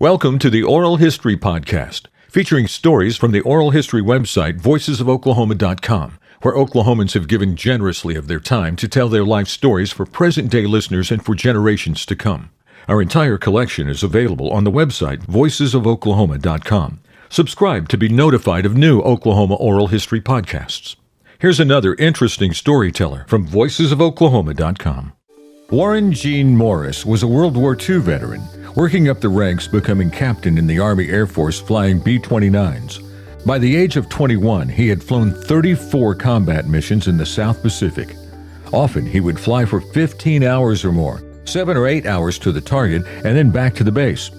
Welcome to the Oral History Podcast, featuring stories from the oral history website voicesofoklahoma.com, where Oklahomans have given generously of their time to tell their life stories for present-day listeners and for generations to come. Our entire collection is available on the website voicesofoklahoma.com. Subscribe to be notified of new Oklahoma oral history podcasts. Here's another interesting storyteller from voicesofoklahoma.com. Warren Gene Morris was a World War II veteran, working up the ranks, becoming captain in the Army Air Force flying B-29s. By the age of 21, he had flown 34 combat missions in the South Pacific. Often, he would fly for 15 hours or more, 7 or 8 hours to the target, and then back to the base.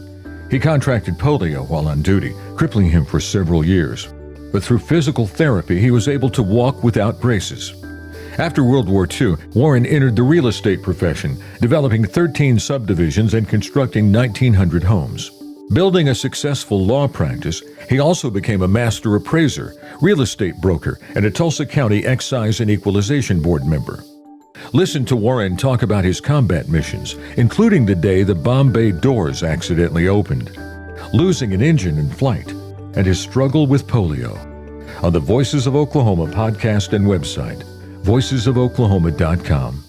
He contracted polio while on duty, crippling him for several years. But through physical therapy, he was able to walk without braces. After World War II, Warren entered the real estate profession, developing 13 subdivisions and constructing 1,900 homes. Building a successful law practice, he also became a master appraiser, real estate broker, and a Tulsa County Excise and Equalization Board member. Listen to Warren talk about his combat missions, including the day the bomb bay doors accidentally opened, losing an engine in flight, and his struggle with polio. On the Voices of Oklahoma podcast and website, voicesofoklahoma.com.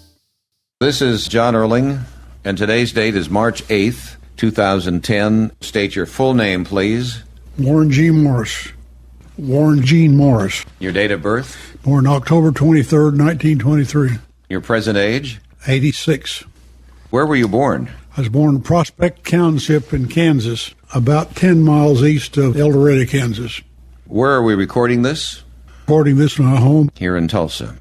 This is John Erling, and today's date is March 8th, 2010. State your full name, please. Warren G. Morris. Warren Gene Morris. Your date of birth. Born October 23rd, 1923. Your present age. 86. Where were you born? I was born in Prospect Township in Kansas, about 10 miles east of El Dorado, Kansas. Where are we recording this? Recording this in my home. Here in Tulsa.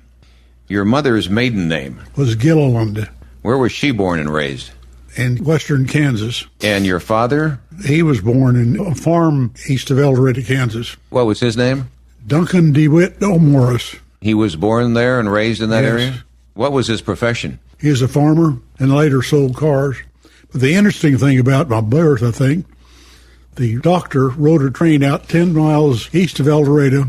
Your mother's maiden name. Was Gilliland. Where was she born and raised? In western Kansas. And your father? He was born in a farm east of El Dorado, Kansas. What was his name? Duncan DeWitt Morris. He was born there and raised in that Yes. area? What was his profession? He was a farmer and later sold cars. But the interesting thing about my birth, I think, the doctor rode a train out 10 miles east of El Dorado,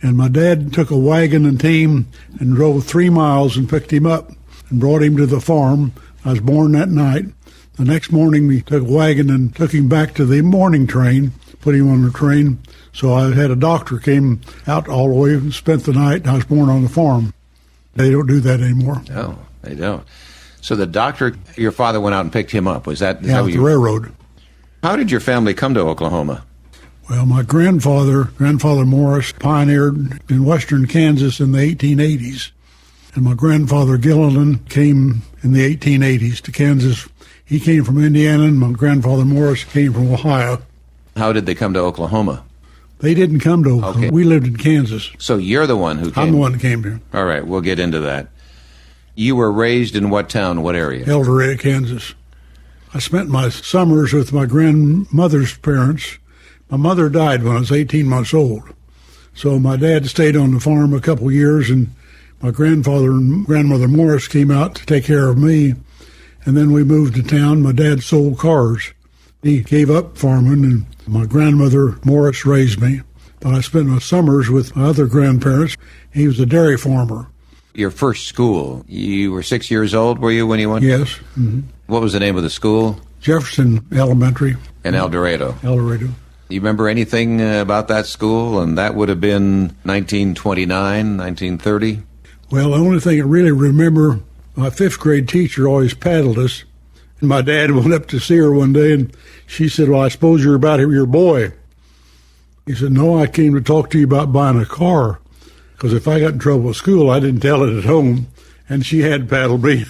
and my dad took a wagon and team and drove 3 miles and picked him up and brought him to the farm. I was born that night. The next morning, he took a wagon and took him back to the morning train, put him on the train. So I had a doctor came out all the way and spent the night, and I was born on the farm. They don't do that anymore. No, they don't. So the doctor, your father went out and picked him up. Was that? Yeah, the railroad. How did your family come to Oklahoma? Well, my grandfather Morris, pioneered in western Kansas in the 1880s. And my grandfather Gilliland came in the 1880s to Kansas. He came from Indiana, and my grandfather Morris came from Ohio. How did they come to Oklahoma? They didn't come to Oklahoma. Okay. We lived in Kansas. So you're the one who came? I'm the one that came here. All right, we'll get into that. You were raised in what town, what area? El Dorado, Kansas. I spent my summers with my grandmother's parents. My mother died when I was 18 months old. So my dad stayed on the farm a couple years, and my grandfather and grandmother Morris came out to take care of me. And then we moved to town. My dad sold cars. He gave up farming, and my grandmother Morris raised me. But I spent my summers with my other grandparents. He was a dairy farmer. Your first school, you were 6 years old, were you, when you went? Yes. Mm-hmm. What was the name of the school? Jefferson Elementary. In El Dorado. El Dorado. You remember anything about that school? And that would have been 1929, 1930? Well, the only thing I really remember, my fifth grade teacher always paddled us. And my dad went up to see her one day, and she said, "Well, I suppose you're about your boy." He said, "No, I came to talk to you about buying a car. Because if I got in trouble at school, I didn't tell it at home." And she had paddled me.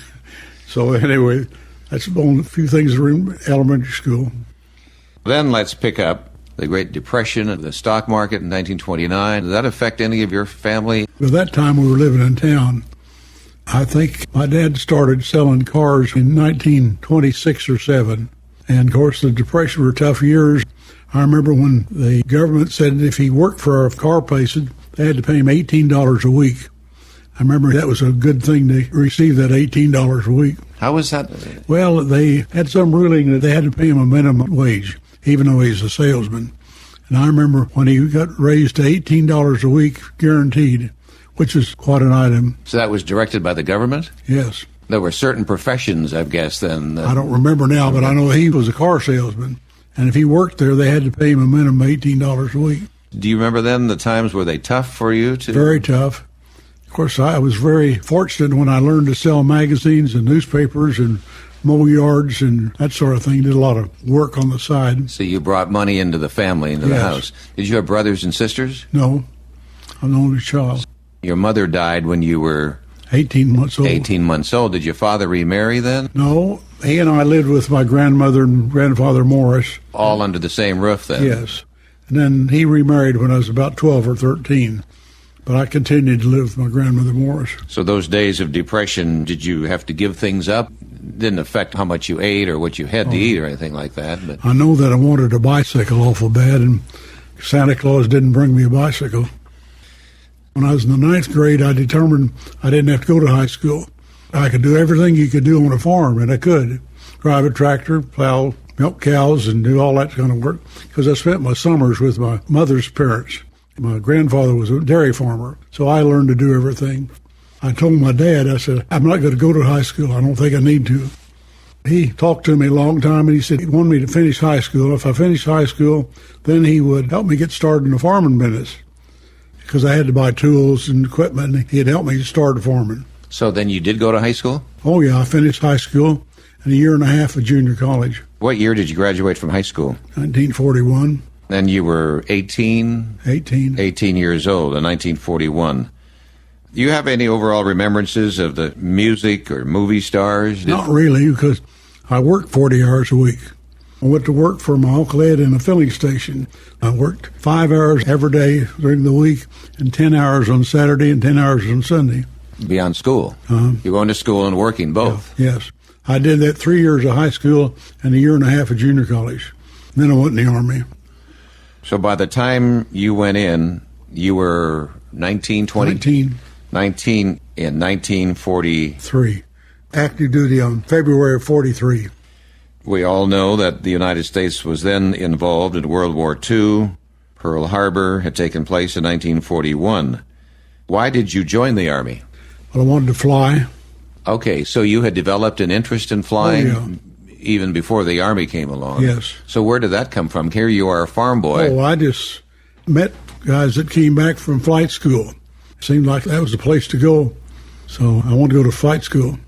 So anyway, that's the only few things that were in elementary school. Then let's pick up the Great Depression and the stock market in 1929. Did that affect any of your family? At that time, we were living in town. I think my dad started selling cars in 1926 or 7. And, of course, the Depression were tough years. I remember when the government said if he worked for a car place, they had to pay him $18 a week. I remember that was a good thing to receive that $18 a week. How was that? Well, they had some ruling that they had to pay him a minimum wage, even though he's a salesman. And I remember when he got raised to $18 a week, guaranteed, which is quite an item. So that was directed by the government? Yes. There were certain professions, I guess, then. I don't remember now, but I know he was a car salesman. And if he worked there, they had to pay him a minimum of $18 a week. Do you remember then the times, were they tough for you to? Very tough. Of course, I was very fortunate when I learned to sell magazines and newspapers and mow yards and that sort of thing. Did a lot of work on the side. So you brought money into the family, into the Yes. house. Did you have brothers and sisters? No, I'm the only child. Your mother died when you were 18 months old. 18 months old. Did your father remarry then? No, he and I lived with my grandmother and grandfather Morris. All under the same roof then? Yes. And then he remarried when I was about 12 or 13. But I continued to live with my grandmother Morris. So those days of depression, did you have to give things up? Didn't affect how much you ate or what you had to eat or anything like that. But I know that I wanted a bicycle awful bad, and Santa Claus didn't bring me a bicycle. When I was in the 9th grade, I determined I didn't have to go to high school. I could do everything you could do on a farm, and I could. Drive a tractor, plow, milk cows, and do all that kind of work, because I spent my summers with my mother's parents. My grandfather was a dairy farmer, so I learned to do everything. I told my dad, I said, I'm not going to go to high school. I don't think I need to. He talked to me a long time, and he said he wanted me to finish high school. If I finished high school, then he would help me get started in the farming business, because I had to buy tools and equipment, and he'd help me start farming. so then you did go to high school? Oh, yeah, I finished high school and a year and a half of junior college, What year did you graduate from high school? 1941, Then you were 18 18. years old in 1941. Do you have any overall remembrances of the music or movie stars? Not really, because I worked 40 hours a week. I went to work for my Uncle Ed in a filling station. I worked 5 hours every day during the week and 10 hours on Saturday and 10 hours on Sunday. Beyond school? You're going to school and working both? Yes. I did that 3 years of high school and a year and a half of junior college. Then I went in the Army. So by the time you went in, you were 19, 20? 19 in 1940. 3. Active duty on February of 43. We all know that the United States was then involved in World War II. Pearl Harbor had taken place in 1941. Why did you join the Army? But I wanted to fly. Okay, so you had developed an interest in flying Oh, yeah. even before the Army came along. Yes. So where did that come from? Here you are, a farm boy. Oh, I just met guys that came back from flight school. Seemed like that was the place to go. So I wanted to go to flight school.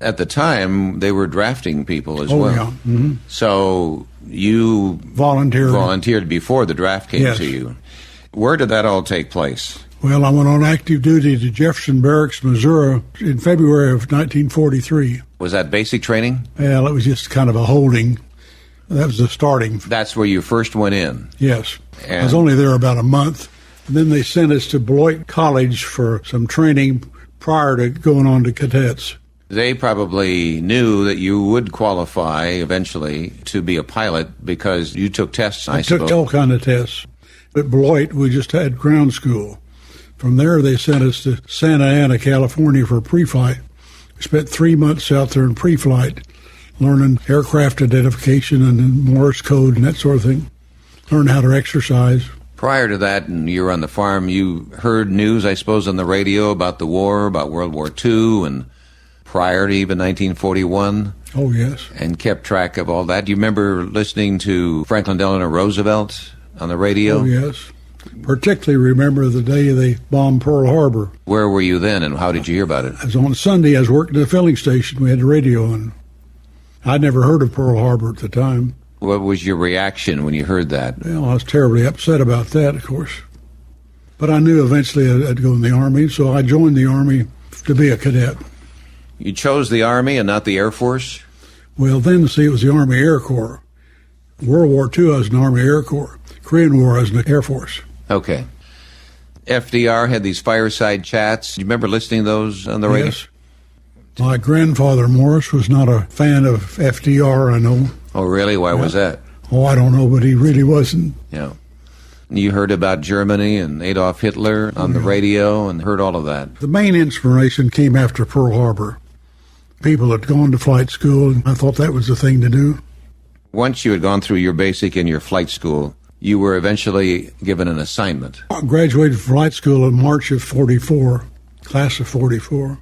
At the time, they were drafting people as Oh, well. yeah. Mm-hmm. So you Volunteered. before the draft came Yes. to you. Where did that all take place? Well, I went on active duty to Jefferson Barracks, Missouri in February of 1943. Was that basic training? Well, it was just kind of a holding. That was the starting. That's where you first went in. Yes. I was And- only there about a month. And then they sent us to Beloit College for some training prior to going on to cadets. They probably knew that you would qualify eventually to be a pilot because you took tests, I I took suppose. all kind of tests. At Beloit, we just had ground school. From there, they sent us to Santa Ana, California for pre-flight. We spent 3 months out there in pre-flight, learning aircraft identification and Morse code and that sort of thing. Learn how to exercise. Prior to that, and you were on the farm, you heard news, I suppose, on the radio about the war, about World War II, and prior to even 1941, Oh, yes. and kept track of all that. Do you remember listening to Franklin Delano Roosevelt on the radio? Oh, yes. Particularly remember the day they bombed Pearl Harbor. Where were you then, and how did you hear about it? It was on Sunday. I was working at a filling station. We had the radio on. I'd never heard of Pearl Harbor at the time. What was your reaction when you heard that? Well, I was terribly upset about that, of course. But I knew eventually I'd go in the Army, so I joined the Army to be a cadet. You chose the Army and not the Air Force? Well, then, see, it was the Army Air Corps. World War II, I was in the Army Air Corps. Korean War, I was in the Air Force. Okay. FDR had these fireside chats. Do you remember listening to those on the radio? Yes. My grandfather, Morris, was not a fan of FDR, I know. Oh, really? Why was that? Oh, I don't know, but he really wasn't. Yeah. You heard about Germany and Adolf Hitler on the radio and heard all of that. The main inspiration came after Pearl Harbor. People had gone to flight school, and I thought that was the thing to do. Once you had gone through your basic and your flight school, you were eventually given an assignment. I graduated from flight school in March of 44, class of 44.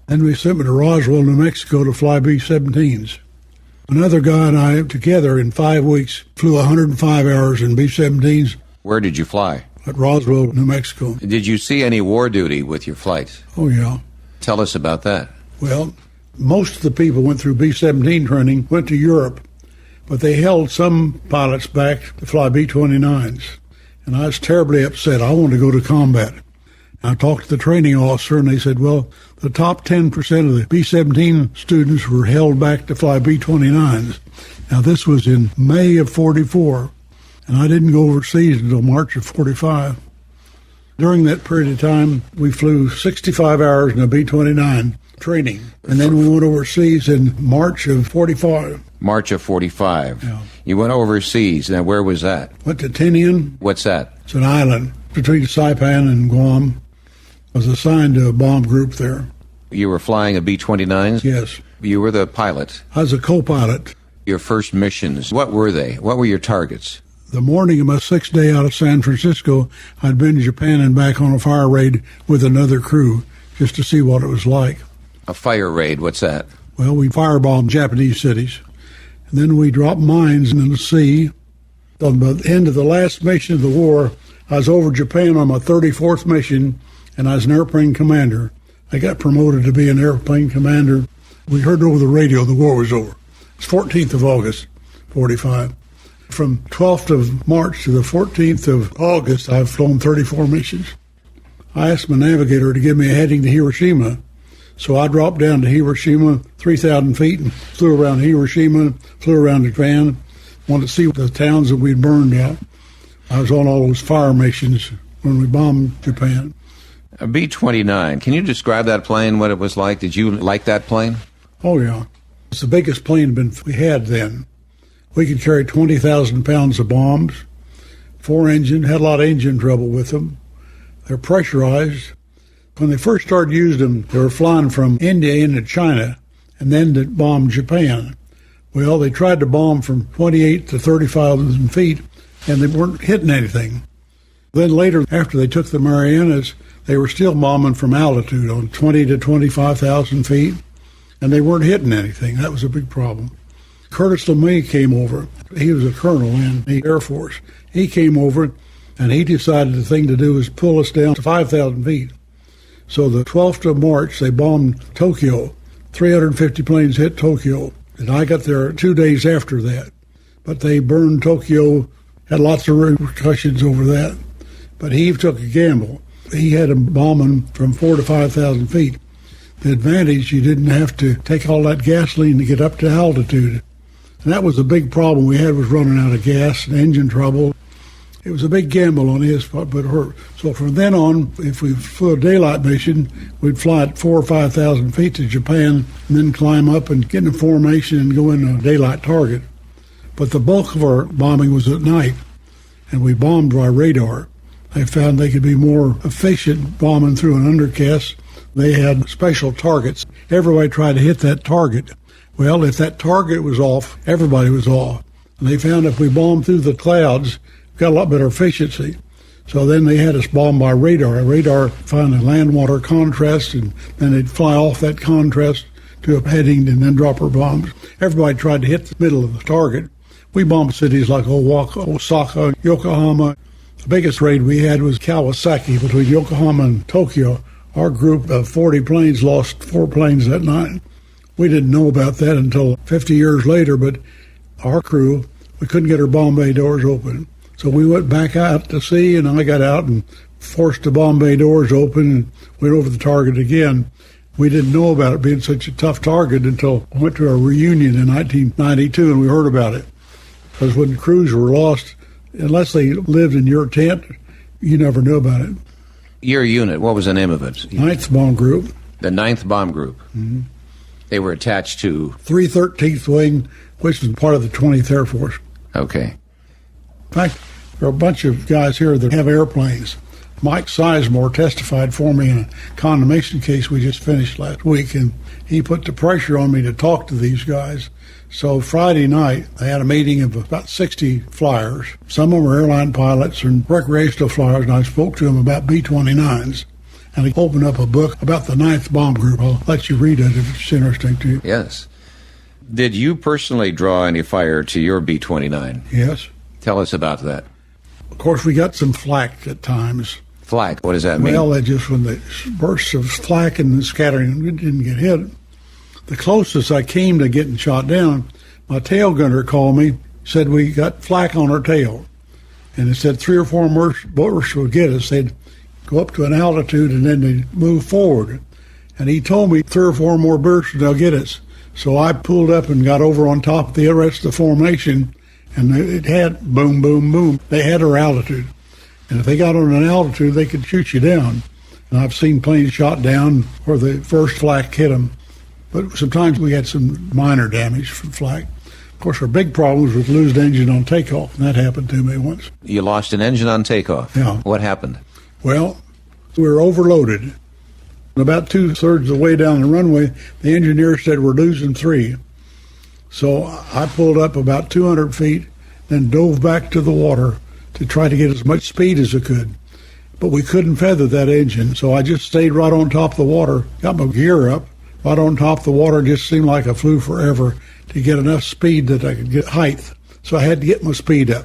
Then we sent me to Roswell, New Mexico to fly B-17s. Another guy and I, together in 5 weeks, flew 105 hours in B-17s Where did you fly? at Roswell, New Mexico. Did you see any war duty with your flights? Oh, yeah. Tell us about that. Well, most of the people went through B-17 training, went to Europe, but they held some pilots back to fly B-29s. And I was terribly upset. I wanted to go to combat. I talked to the training officer, and they said, well, the top 10% of the B-17 students were held back to fly B-29s. Now, this was in May of 44, and I didn't go overseas until March of 45. During that period of time, we flew 65 hours in a B-29 training, and then we went overseas in March of 45. March of 45. Yeah. You went overseas. Now, where was that? Went to Tinian. What's that? It's an island between Saipan and Guam. I was assigned to a bomb group there. You were flying a B-29? Yes. You were the pilot. I was a co-pilot. Your first missions, what were they? What were your targets? The morning of my 6th day out of San Francisco, I'd been to Japan and back on a fire raid with another crew just to see what it was like. A fire raid, what's that? Well, we firebombed Japanese cities. And then we dropped mines in the sea. On the end of the last mission of the war, I was over Japan on my 34th mission, and I was an airplane commander. I got promoted to be an airplane commander. We heard over the radio the war was over. It's 14th of August, 45. From 12th of March to the 14th of August, I've flown 34 missions. I asked my navigator to give me a heading to Hiroshima. So I dropped down to Hiroshima, 3,000 feet, and flew around Hiroshima, flew around Japan, wanted to see the towns that we'd burned out. I was on all those fire missions when we bombed Japan. A B-29, can you describe that plane, what it was like? Did you like that plane? Oh, yeah. It's the biggest plane we had then. We could carry 20,000 pounds of bombs, 4 engine, had a lot of engine trouble with them. They're pressurized. When they first started using them, they were flying from India into China and then to bomb Japan. Well, they tried to bomb from 28 to 30,000 feet, and they weren't hitting anything. Then later, after they took the Marianas, they were still bombing from altitude on 20 to 25,000 feet, and they weren't hitting anything. That was a big problem. Curtis LeMay came over. He was a colonel in the Air Force. He came over, and he decided the thing to do was pull us down to 5,000 feet. So the 12th of March, they bombed Tokyo. 350 planes hit Tokyo. And I got there 2 days after that. But they burned Tokyo, had lots of repercussions over that. But he took a gamble. He had them bombing from 4,000 to 5,000 feet. The advantage, you didn't have to take all that gasoline to get up to altitude. And that was a big problem we had, was running out of gas and engine trouble. It was a big gamble on his part, but it hurt. So from then on, if we flew a daylight mission, we'd fly at 4,000 or 5,000 feet to Japan and then climb up and get in formation and go into a daylight target. But the bulk of our bombing was at night, and we bombed by radar. They found they could be more efficient bombing through an undercast. They had special targets. Everybody tried to hit that target. Well, if that target was off, everybody was off. And they found if we bombed through the clouds, got a lot better efficiency. So then they had us bomb by radar. Radar found a land-water contrast, and then they'd fly off that contrast to a heading and then drop our bombs. Everybody tried to hit the middle of the target. We bombed cities like Osaka, Yokohama. The biggest raid we had was Kawasaki between Yokohama and Tokyo. Our group of 40 planes lost 4 planes that night. We didn't know about that until 50 years later, but our crew, we couldn't get our bomb bay doors open. So we went back out to sea, and I got out and forced the bomb bay doors open and went over the target again. We didn't know about it being such a tough target until we went to a reunion in 1992, and we heard about it. Because when the crews were lost, unless they lived in your tent, you never knew about it. Your unit, what was the name of it? 9th Bomb Group. The 9th Bomb Group. Mm-hmm. They were attached to? 313th Wing, which is part of the 20th Air Force. Okay. In fact, there are a bunch of guys here that have airplanes. Mike Sizemore testified for me in a condemnation case we just finished last week, and he put the pressure on me to talk to these guys. So Friday night, they had a meeting of about 60 flyers. Some of them were airline pilots and recreational flyers, and I spoke to them about B-29s. And he opened up a book about the 9th Bomb Group. I'll let you read it if it's interesting to you. Yes. Did you personally draw any fire to your B-29? Yes. Tell us about that. Of course, we got some flak at times. Flak, what does that mean? Well, that just when the bursts of flak and the scattering didn't get hit. The closest I came to getting shot down, my tail gunner called me, said we got flak on our tail. And it said 3 or 4 more bursts would get us. They'd go up to an altitude and then they'd move forward. And he told me 3 or 4 more bursts and they'll get us. So I pulled up and got over on top of the rest of the formation, and it had boom, boom, boom. They had our altitude. And if they got on an altitude, they could shoot you down. And I've seen planes shot down where the first flak hit them. But sometimes we had some minor damage from flak. Of course, our big problem was with losing engine on takeoff, and that happened to me once. You lost an engine on takeoff? Yeah. What happened? Well, we were overloaded. About 2/3 of the way down the runway, the engineer said we're losing 3. So I pulled up about 200 feet, then dove back to the water to try to get as much speed as I could. But we couldn't feather that engine, so I just stayed right on top of the water, got my gear up, right on top of the water. It just seemed like I flew forever to get enough speed that I could get height. So I had to get my speed up.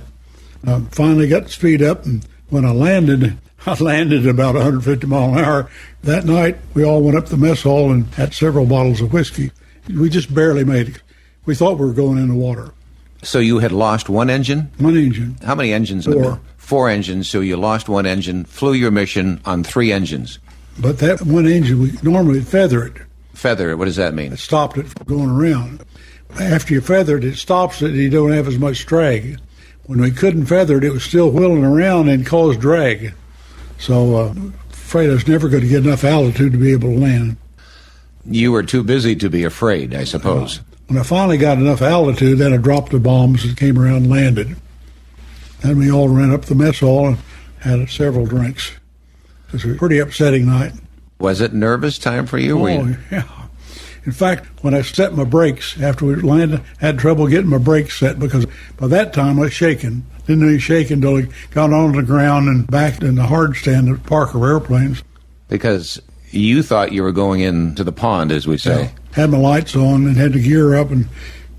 I finally got the speed up, and when I landed about 150 miles an hour. That night, we all went up to the mess hall and had several bottles of whiskey. We just barely made it. We thought we were going in the water. So you had lost one engine? One engine. How many engines? 4. 4 engines, so you lost one engine, flew your mission on 3 engines. But that one engine, we normally feather it. Feather it, what does that mean? It stopped it from going around. After you feather it, it stops it and you don't have as much drag. When we couldn't feather it, it was still whirling around and caused drag. So afraid I was never going to get enough altitude to be able to land. You were too busy to be afraid, I suppose. When I finally got enough altitude, then I dropped the bombs and came around and landed. Then we all ran up the mess hall and had several drinks. It was a pretty upsetting night. Was it nervous time for you? Yeah. In fact, when I set my brakes after we landed, I had trouble getting my brakes set because by that time I was shaking. Didn't really shake until I got on the ground and back in the hard stand at Parker Airplanes. Because you thought you were going into the pond, as we say. Yeah. Had my lights on and had the gear up and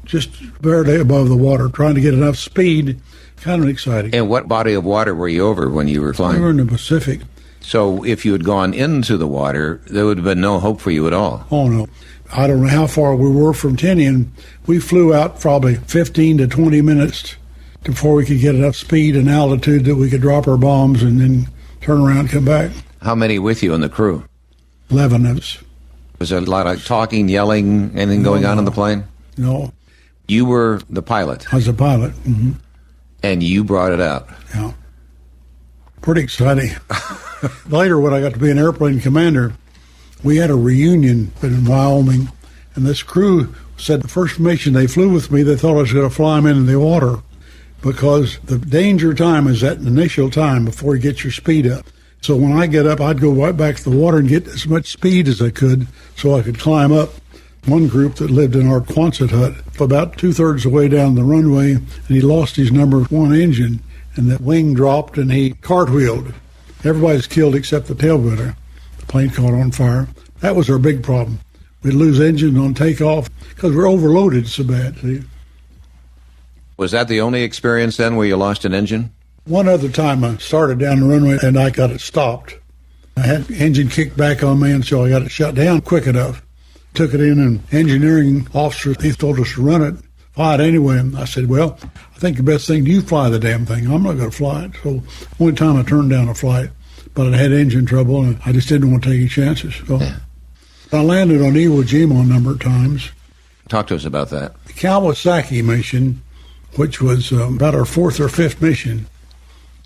just barely above the water, trying to get enough speed. Kind of exciting. And what body of water were you over when you were flying? We were in the Pacific. So if you had gone into the water, there would have been no hope for you at all. Oh, no. I don't know how far we were from Tinian. We flew out probably 15 to 20 minutes before we could get enough speed and altitude that we could drop our bombs and then turn around and come back. How many with you in the crew? 11 of us. Was there a lot of talking, yelling, anything going on in the plane? No. You were the pilot. I was a pilot. Mm-hmm. And you brought it out. Yeah. Pretty exciting. Later, when I got to be an airplane commander, we had a reunion in Wyoming, and this crew said the first mission they flew with me, they thought I was going to fly them into the water because the danger time is that initial time before you get your speed up. So when I get up, I'd go right back to the water and get as much speed as I could so I could climb up. One group that lived in our Quonset hut, about 2/3 of the way down the runway, and he lost his number 1 engine, and the wing dropped and he cartwheeled. Everybody's killed except the tail gunner. The plane caught on fire. That was our big problem. We'd lose engine on takeoff because we're overloaded so bad. See? Was that the only experience then where you lost an engine? One other time I started down the runway and I got it stopped. I had the engine kicked back on me, and so I got it shut down quick enough. Took it in, and engineering officer, he told us to run it, fly it anyway. And I said, well, I think the best thing, you fly the damn thing. I'm not going to fly it. So one time I turned down a flight, but I had engine trouble, and I just didn't want to take any chances. So I landed on Iwo Jima a number of times. Talk to us about that. The Kawasaki mission, which was about our 4th or 5th mission,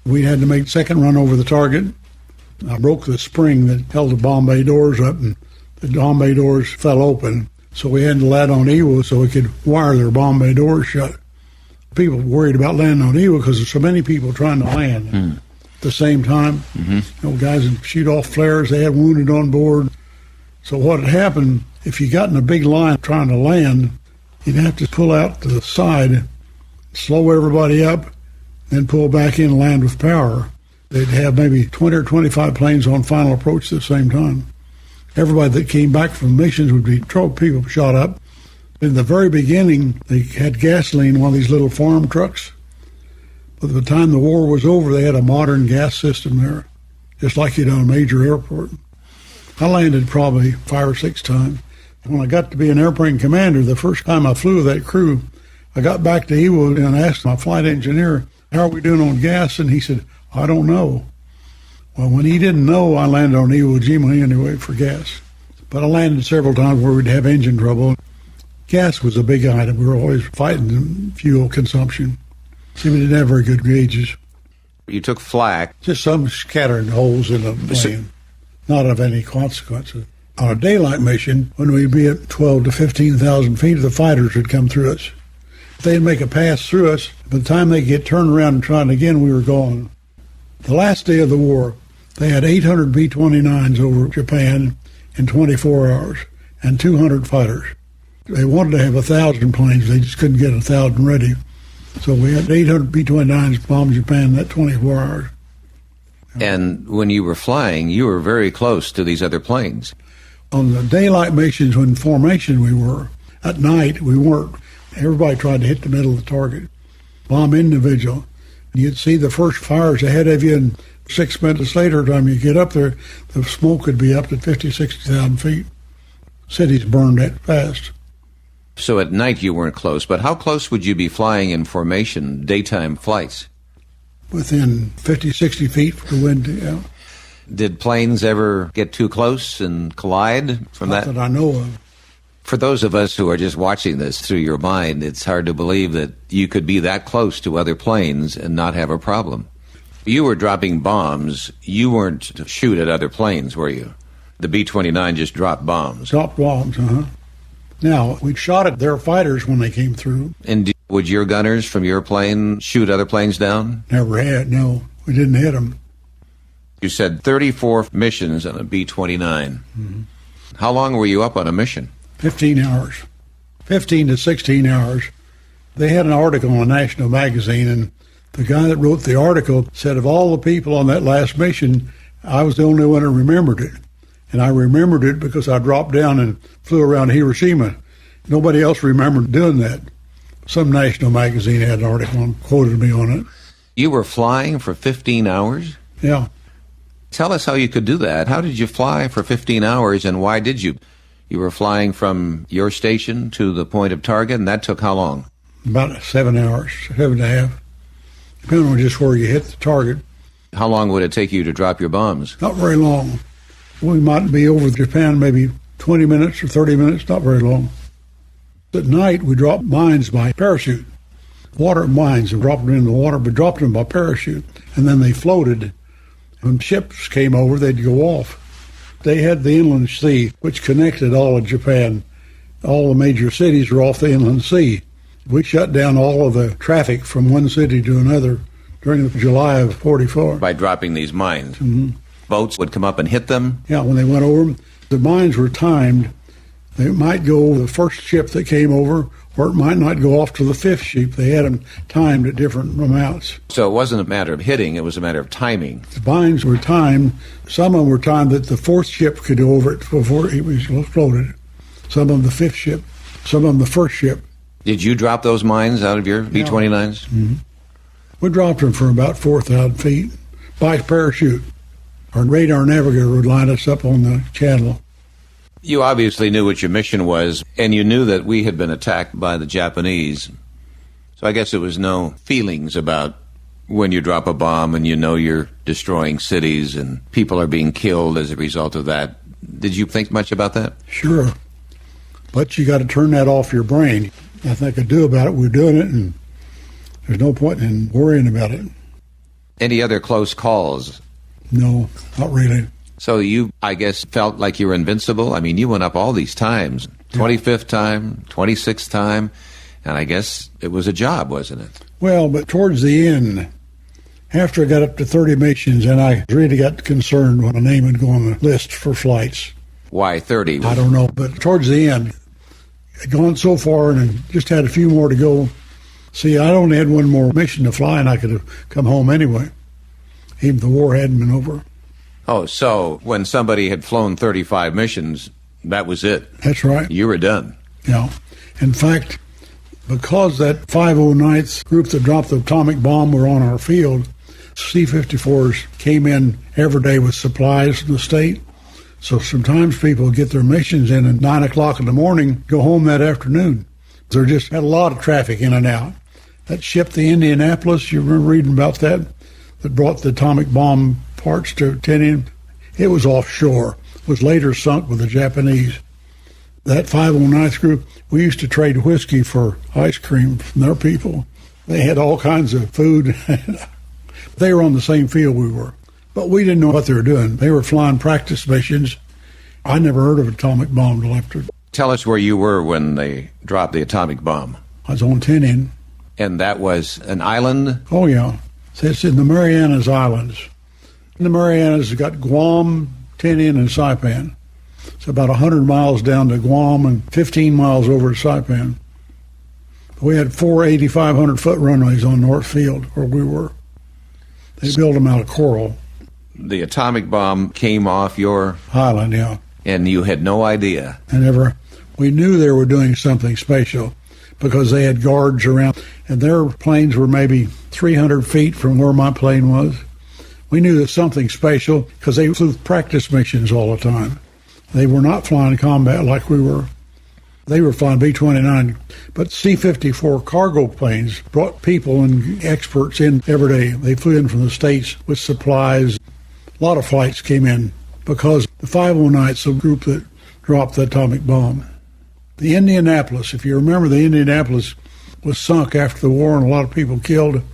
we had to make second run over the target. I broke the spring that held the bomb bay doors up, and the bomb bay doors fell open. So we had to land on Iwo so we could wire their bomb bay doors shut. People worried about landing on Iwo because there's so many people trying to land at the same time. You know, guys would shoot off flares. They had wounded on board. So what had happened, if you got in a big line trying to land, you'd have to pull out to the side, slow everybody up, then pull back in and land with power. They'd have maybe 20 or 25 planes on final approach at the same time. Everybody that came back from missions would be 12 people shot up. In the very beginning, they had gasoline in one of these little farm trucks. By the time the war was over, they had a modern gas system there, just like you'd on a major airport. I landed probably 5 or 6 times. When I got to be an airplane commander, the first time I flew with that crew, I got back to Iwo and asked my flight engineer, how are we doing on gas? And he said, I don't know. Well, when he didn't know, I landed on Iwo Jima anyway for gas. But I landed several times where we'd have engine trouble. Gas was a big item. We were always fighting fuel consumption. See, we didn't have very good gauges. You took flak. Just some scattered holes in the plane, not of any consequences. On a daylight mission, when we'd be at 12 to 15,000 feet, the fighters would come through us. They'd make a pass through us. By the time they get turned around and trying again, we were gone. The last day of the war, they had 800 B-29s over Japan in 24 hours and 200 fighters. They wanted to have 1,000 planes. They just couldn't get 1,000 ready. So we had 800 B-29s bomb Japan in that 24 hours. And when you were flying, you were very close to these other planes. On the daylight missions, when formation we were, at night we weren't. Everybody tried to hit the middle of the target, bomb individual. You'd see the first fires ahead of you, and 6 minutes later, by the time you get up there, the smoke could be up to 50, 60,000 feet. Cities burned that fast. So at night you weren't close, but how close would you be flying in formation, daytime flights? Within 50, 60 feet for the wind. Yeah. Did planes ever get too close and collide from Not that I know of. For those of us who are just watching this through your mind, it's hard to believe that you could be that close to other planes and not have a problem. You were dropping bombs. You weren't to shoot at other planes, were you? The B-29 just dropped bombs. Dropped bombs, Now, we shot at their fighters when they came through. And would your gunners from your plane shoot other planes down? Never had, no. We didn't hit them. You said 34 missions on a B-29. Mm-hmm. How long were you up on a mission? 15 hours. 15 to 16 hours. They had an article in a national magazine, and the guy that wrote the article said of all the people on that last mission, I was the only one who remembered it. And I remembered it because I dropped down and flew around Hiroshima. Nobody else remembered doing that. Some national magazine had an article and quoted me on it. You were flying for 15 hours? Yeah. Tell us how you could do that. How did you fly for 15 hours, and why did you? You were flying from your station to the point of target, and that took how long? About 7 hours, 7.5. Depending on just where you hit the target. How long would it take you to drop your bombs? Not very long. We might be over Japan maybe 20 minutes or 30 minutes, not very long. At night, we dropped mines by parachute. Water mines, and dropped them in the water, but dropped them by parachute. And then they floated. When ships came over, they'd go off. They had the inland sea, which connected all of Japan. All the major cities were off the inland sea. We shut down all of the traffic from one city to another during July of 44. By dropping these mines? Mm-hmm. Boats would come up and hit them? Yeah, when they went over them, the mines were timed. They might go over the first ship that came over, or it might not go off to the fifth ship. They had them timed at different amounts. So it wasn't a matter of hitting, it was a matter of timing. The mines were timed. Some of them were timed that the fourth ship could go over it before it was floated. Some of them the fifth ship, some of them the first ship. Did you drop those mines out of your B-29s? Mm-hmm. We dropped them from about 4,000 feet by parachute. Our radar navigator would line us up on the channel. You obviously knew what your mission was, and you knew that we had been attacked by the Japanese. So I guess there was no feelings about when you drop a bomb and you know you're destroying cities and people are being killed as a result of that. Did you think much about that? Sure. But you got to turn that off your brain. Nothing I could do about it. We're doing it, and there's no point in worrying about it. Any other close calls? No, not really. So you, I guess, felt like you were invincible? I mean, you went up all these times, 25th time, 26th time, and I guess it was a job, wasn't it? Well, but towards the end, after I got up to 30 missions, and I really got concerned when a name would go on the list for flights. Why 30? I don't know, but towards the end, I'd gone so far and just had a few more to go. See, I only had one more mission to fly, and I could have come home anyway, even if the war hadn't been over. Oh, so when somebody had flown 35 missions, that was it? That's right. You were done. You know, in fact, because that 509th group that dropped the atomic bomb were on our field, C-54s came in every day with supplies from the state. So sometimes people get their missions in at 9 o'clock in the morning, go home that afternoon. There just had a lot of traffic in and out. That ship, the Indianapolis, you remember reading about that brought the atomic bomb parts to Tinian? It was offshore. It was later sunk with the Japanese. That 509th group, we used to trade whiskey for ice cream from their people. They had all kinds of food. They were on the same field we were. But we didn't know what they were doing. They were flying practice missions. I never heard of an atomic bomb till after. Tell us where you were when they dropped the atomic bomb. I was on Tinian. And that was an island? Oh, yeah. So it's in the Marianas Islands. In the Marianas, you've got Guam, Tinian, and Saipan. It's about 100 miles down to Guam and 15 miles over to Saipan. We had 4 8,500-foot runways on North Field where we were. They built them out of coral. The atomic bomb came off your island, yeah. And you had no idea. We knew they were doing something special because they had guards around, and their planes were maybe 300 feet from where my plane was. We knew that something special because they flew practice missions all the time. They were not flying combat like we were. They were flying B-29, but C-54 cargo planes brought people and experts in every day. They flew in from the States with supplies. A lot of flights came in because the 509th, the group that dropped the atomic bomb. The Indianapolis, if you remember, the Indianapolis was sunk after the war and a lot of people killed. Well,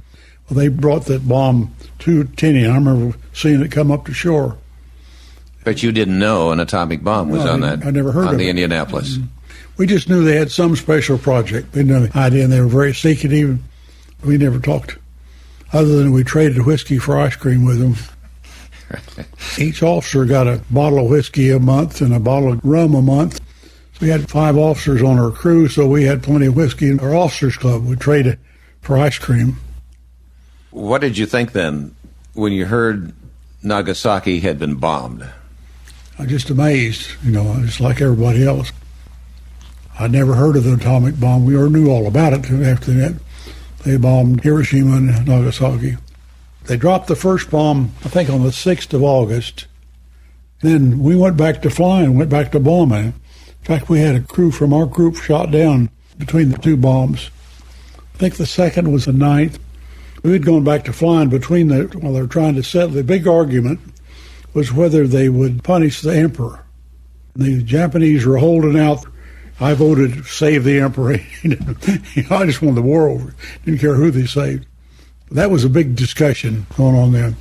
they brought that bomb to Tinian. I remember seeing it come up to shore. But you didn't know an atomic bomb was on that. I never heard on of the it. Indianapolis. We just knew they had some special project. We didn't have the idea, and they were very secretive. We never talked, other than we traded whiskey for ice cream with them. Each officer got a bottle of whiskey a month and a bottle of rum a month. So we had 5 officers on our crew, so we had plenty of whiskey in our officers' club. We traded for ice cream. What did you think then when you heard Nagasaki had been bombed? I was just amazed, just like everybody else. I'd never heard of the atomic bomb. We already knew all about it after that. They bombed Hiroshima and Nagasaki. They dropped the first bomb, I think, on the 6th of August. Then we went back to flying, went back to bombing. In fact, we had a crew from our group shot down between the 2 bombs. I think the second was the 9th. We had gone back to flying while they were trying to settle. The big argument was whether they would punish the emperor. The Japanese were holding out. I voted to save the emperor. I just wanted the war over. Didn't care who they saved. That was a big discussion going on then.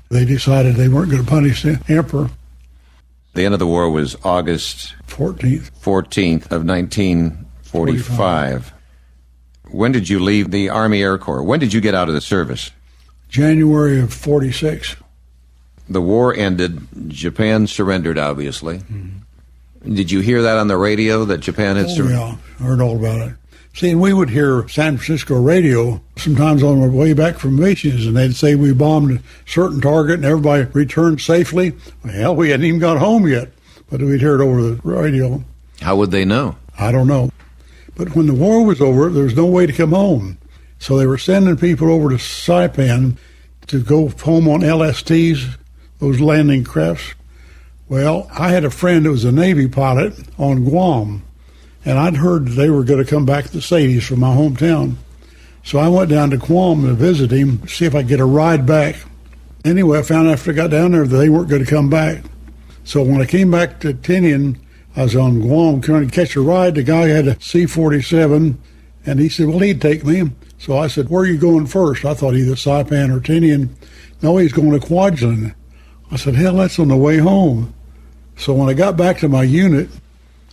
They decided they weren't going to punish the emperor. The end of the war was August 14th of 1945. When did you leave the Army Air Corps? When did you get out of the service? January of 46. The war ended. Japan surrendered, obviously. Mm-hmm. Did you hear that on the radio, that Japan had surrendered? Yeah, I heard all about it. See, and we would hear San Francisco radio sometimes on our way back from missions, and they'd say we bombed a certain target and everybody returned safely. Well, we hadn't even got home yet, but we'd hear it over the radio. How would they know? I don't know. But when the war was over, there was no way to come home. So they were sending people over to Saipan to go home on LSTs, those landing crafts. Well, I had a friend that was a Navy pilot on Guam, and I'd heard they were going to come back to Sadie's from my hometown. So I went down to Guam to visit him, see if I could get a ride back. Anyway, I found after I got down there that they weren't going to come back. So when I came back to Tinian, I was on Guam trying to catch a ride. The guy had a C-47, and he said, well, he'd take me. So I said, where are you going first? I thought either Saipan or Tinian. No, he's going to Kwajalein. I said, hell, that's on the way home. So when I got back to my unit,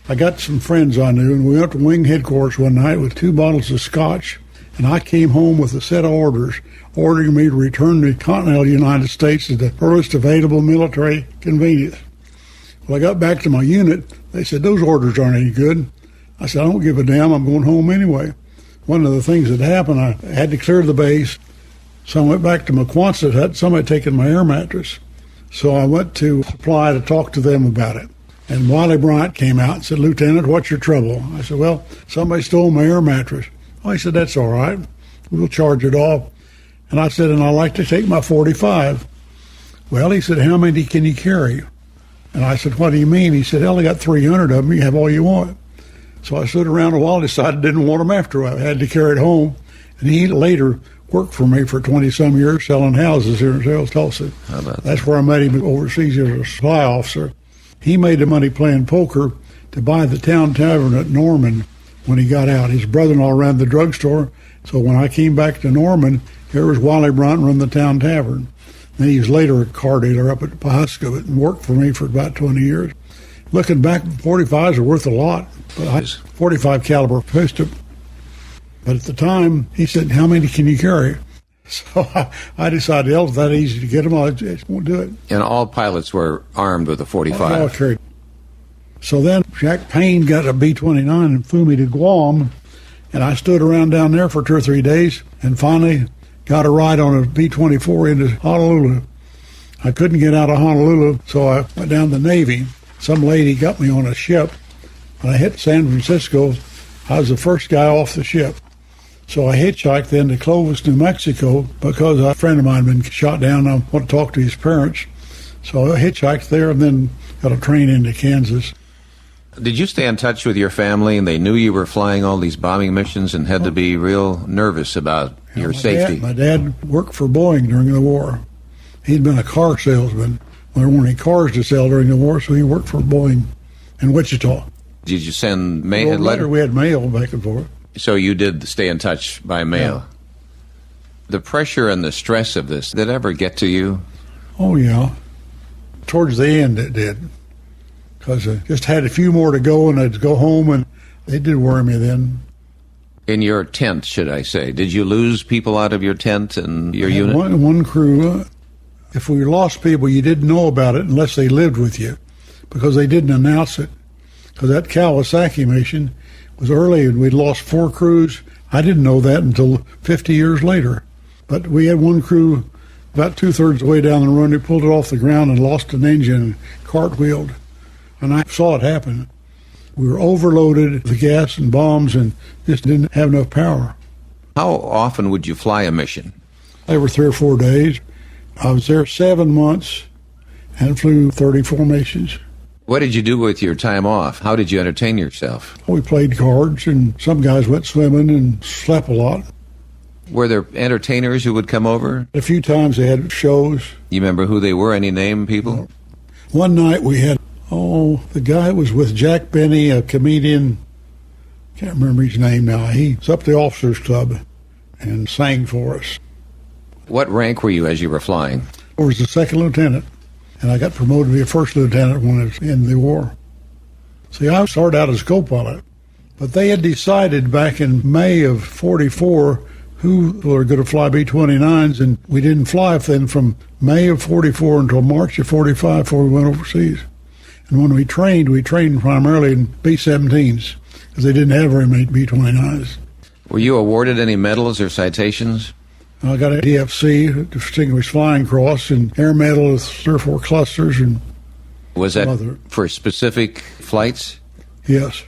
I got some friends I knew, and we went to Wing Headquarters one night with 2 bottles of scotch, and I came home with a set of orders ordering me to return to the continental United States at the earliest available military convenience. Well, I got back to my unit. They said, those orders aren't any good. I said, I don't give a damn. I'm going home anyway. One of the things that happened, I had to clear the base. So I went back to McQuonset. Somebody had taken my air mattress. So I went to Supply to talk to them about it. And Wiley Bryant came out and said, "Lieutenant, what's your trouble?" I said, "Well, somebody stole my air mattress." Oh, he said, "That's all right. We'll charge it off." And I said, "And I'd like to take my 45. Well, he said, "How many can you carry?" And I said, "What do you mean?" He said, "Hell, I got 300 of them. You have all you want." So I stood around a while, decided I didn't want them after I had to carry it home. And he later worked for me for 20-some years selling houses here in South Tulsa. How about That's where I met him overseas as a supply officer. He made the money playing poker to buy the town tavern at Norman when he got out. His brother-in-law ran the drugstore. So when I came back to Norman, here was Wiley Bryant running the town tavern. And he was later a car dealer up at Pawhuska and worked for me for about 20 years. Looking back, 45s are worth a lot. But 45 caliber pistol. But at the time, he said, "How many can you carry?" So I decided, "Hell, it's that easy to get them. I just won't do it." And all pilots were armed with a 45. All carried. So then Jack Payne got a B-29 and flew me to Guam. And I stood around down there for 2 or 3 days and finally got a ride on a B-24 into Honolulu. I couldn't get out of Honolulu, so I went down to the Navy. Some lady got me on a ship. When I hit San Francisco, I was the first guy off the ship. So I hitchhiked then to Clovis, New Mexico, because a friend of mine had been shot down. I wanted to talk to his parents. So I hitchhiked there and then got a train into Kansas. Did you stay in touch with your family, and they knew you were flying all these bombing missions and had to be real nervous about your safety? My dad worked for Boeing during the war. He'd been a car salesman. There weren't any cars to sell during the war, so he worked for Boeing in Wichita. Did you send mail? Later we had mail back and forth. So you did stay in touch by mail. Yeah. The pressure and the stress of this, did it ever get to you? Oh, yeah. Towards the end it did. Because I just had a few more to go, and I'd go home, and they did worry me then. In your tent, should I say, did you lose people out of your tent and your unit? One crew, if we lost people, you didn't know about it unless they lived with you, because they didn't announce it. Because that Kawasaki mission was early, and we'd lost 4 crews. I didn't know that until 50 years later. But we had one crew about 2/3 of the way down the run. They pulled it off the ground and lost an engine and cartwheeled. And I saw it happen. We were overloaded with gas and bombs and just didn't have enough power. How often would you fly a mission? They were 3 or 4 days. I was there 7 months and flew 30 formations. What did you do with your time off? How did you entertain yourself? We played cards, and some guys went swimming and slept a lot. Were there entertainers who would come over? A few times they had shows. You remember who they were? Any name people? One night we had, the guy was with Jack Benny, a comedian. Can't remember his name now. He was up the officers club and sang for us. What rank were you as you were flying? I was a second lieutenant, and I got promoted to be a first lieutenant when I was in the war. See, I started out as co-pilot, but they had decided back in May of 44 who were going to fly B-29s, and we didn't fly then from May of 44 until March of 45 before we went overseas. And when we trained primarily in B-17s, because they didn't have very many B-29s. Were you awarded any medals or citations? I got a DFC, Distinguished Flying Cross, and Air Medal with 3 or 4 clusters. And was that for specific flights? Yes.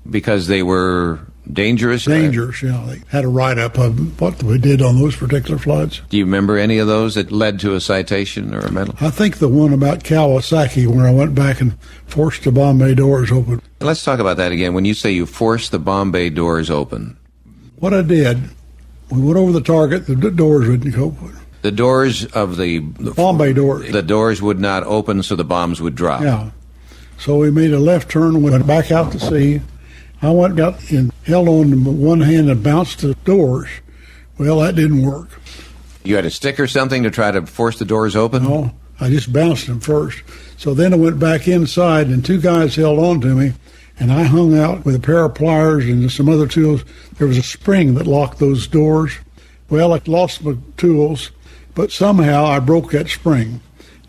Because they were dangerous? Dangerous, yeah. They had a write-up of what we did on those particular flights. Do you remember any of those that led to a citation or a medal? I think the one about Kawasaki, where I went back and forced the bomb bay doors open. Let's talk about that again. When you say you forced the bomb bay doors open. What I did, we went over the target, the doors wouldn't open. The doors of the bomb bay doors. The doors would not open, so the bombs would drop. Yeah. So we made a left turn, went back out to sea. I went out and held on to one hand and bounced the doors. Well, that didn't work. You had a stick or something to try to force the doors open? No, I just bounced them first. So then I went back inside, and 2 guys held on to me, and I hung out with a pair of pliers and some other tools. There was a spring that locked those doors. Well, I lost my tools, but somehow I broke that spring.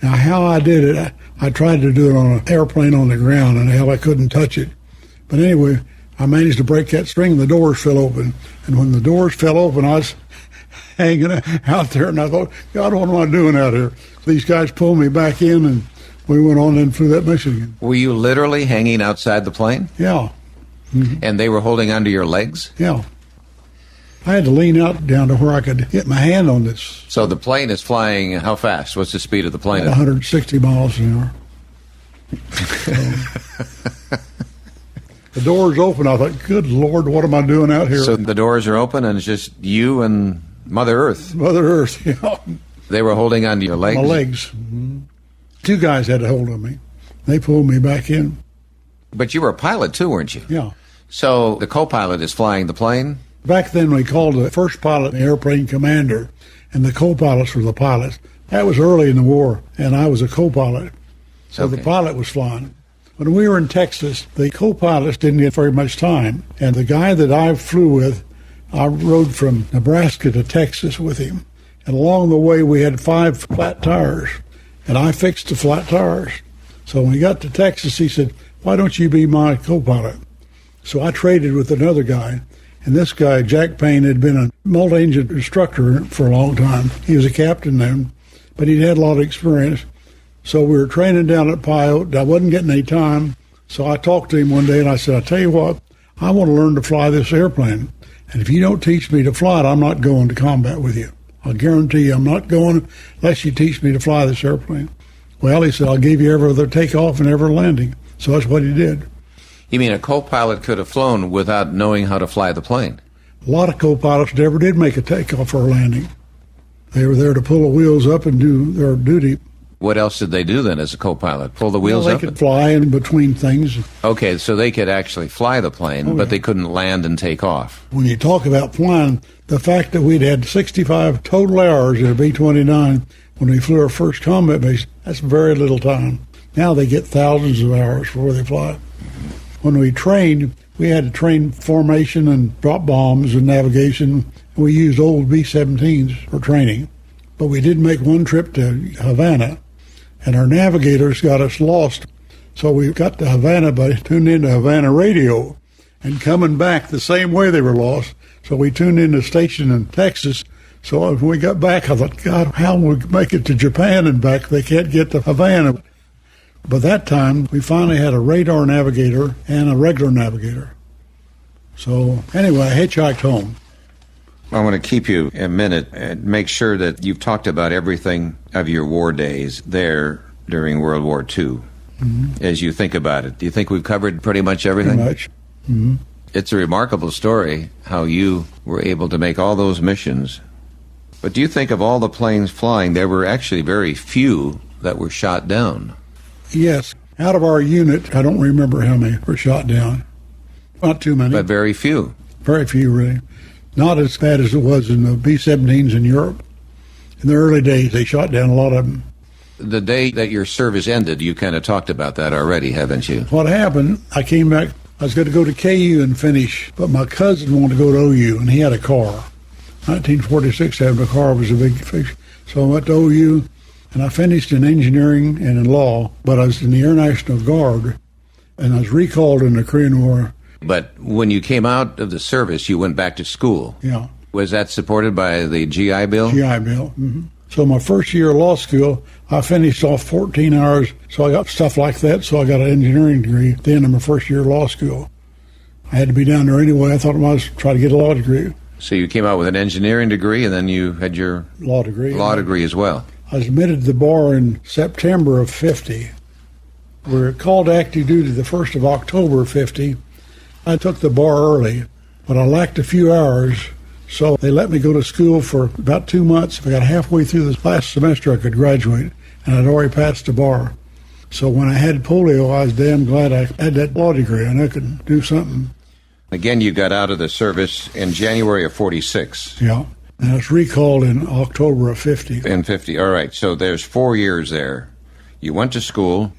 Now, how I did it, I tried to do it on an airplane on the ground, and hell, I couldn't touch it. But anyway, I managed to break that string, and the doors fell open. And when the doors fell open, I was hanging out there, and I thought, God, what am I doing out here? These guys pulled me back in, and We went on and flew that mission again. Were you literally hanging outside the plane? Yeah. And they were holding onto your legs? Yeah. I had to lean out down to where I could get my hand on this. So the plane is flying how fast? What's the speed of the plane? 160 miles an hour. The doors open. I thought, good Lord, what am I doing out here? So the doors are open and it's just you and Mother Earth. Mother Earth, yeah. They were holding onto your legs? My legs. Two guys had a hold of me. They pulled me back in. But you were a pilot too, weren't you? Yeah. So the co-pilot is flying the plane? Back then we called the first pilot the airplane commander, and the co-pilots were the pilots. That was early in the war, and I was a co-pilot. So the pilot was flying. When we were in Texas, the co-pilots didn't get very much time. And the guy that I flew with, I rode from Nebraska to Texas with him. And along the way, we had 5 flat tires. And I fixed the flat tires. So when we got to Texas, he said, why don't you be my co-pilot? So I traded with another guy. And this guy, Jack Payne, had been a multi-engine instructor for a long time. He was a captain then, but he'd had a lot of experience. So we were training down at Pyote. I wasn't getting any time. So I talked to him one day and I said, I tell you what, I want to learn to fly this airplane. And if you don't teach me to fly it, I'm not going to combat with you. I guarantee you I'm not going unless you teach me to fly this airplane. Well, he said, I'll give you every other takeoff and every landing. So that's what he did. You mean a co-pilot could have flown without knowing how to fly the plane? A lot of co-pilots never did make a takeoff or a landing. They were there to pull the wheels up and do their duty. What else did they do then as a co-pilot? Pull the wheels up? They could fly in between things. Okay, so they could actually fly the plane, but they couldn't land and take off. When you talk about flying, the fact that we'd had 65 total hours in a B-29 when we flew our first combat base, that's very little time. Now they get thousands of hours before they fly. When we trained, we had to train formation and drop bombs and navigation. We used old B-17s for training. But we did make one trip to Havana, and our navigators got us lost. So we got to Havana by tuning into Havana radio and coming back the same way they were lost. So we tuned in a station in Texas. So when we got back, I thought, God, how will we make it to Japan and back? They can't get to Havana. By that time, we finally had a radar navigator and a regular navigator. So anyway, I hitchhiked home. I want to keep you a minute and make sure that you've talked about everything of your war days there during World War II. As you think about it, do you think we've covered pretty much everything? Pretty much. It's a remarkable story how you were able to make all those missions. But do you think of all the planes flying, there were actually very few that were shot down? Yes. Out of our unit, I don't remember how many were shot down. Not too many. But very few. Very few, really. Not as bad as it was in the B-17s in Europe. In the early days, they shot down a lot of them. The day that your service ended, you kind of talked about that already, haven't you? What happened, I came back, I was going to go to KU and finish, but my cousin wanted to go to OU, and he had a car. 1946, having a car was a big fish. So I went to OU, and I finished in engineering and in law, but I was in the Air National Guard, and I was recalled in the Korean War. But when you came out of the service, you went back to school. Yeah. Was that supported by the GI Bill? GI Bill. So my first year of law school, I finished off 14 hours, so I got stuff like that, so I got an engineering degree at the end of my first year of law school. I had to be down there anyway. I thought I was try to get a law degree. So you came out with an engineering degree, and then you had your law degree as well. I was admitted to the bar in September of 50. We were called to active duty the 1st of October of 50. I took the bar early, but I lacked a few hours, so they let me go to school for about 2 months. If I got halfway through the last semester, I could graduate, and I'd already passed the bar. So when I had polio, I was damn glad I had that law degree, and I could do something. Again, you got out of the service in January of 46. Yeah, and I was recalled in October of 50. In 50, all right. So there's 4 years there. You went to school,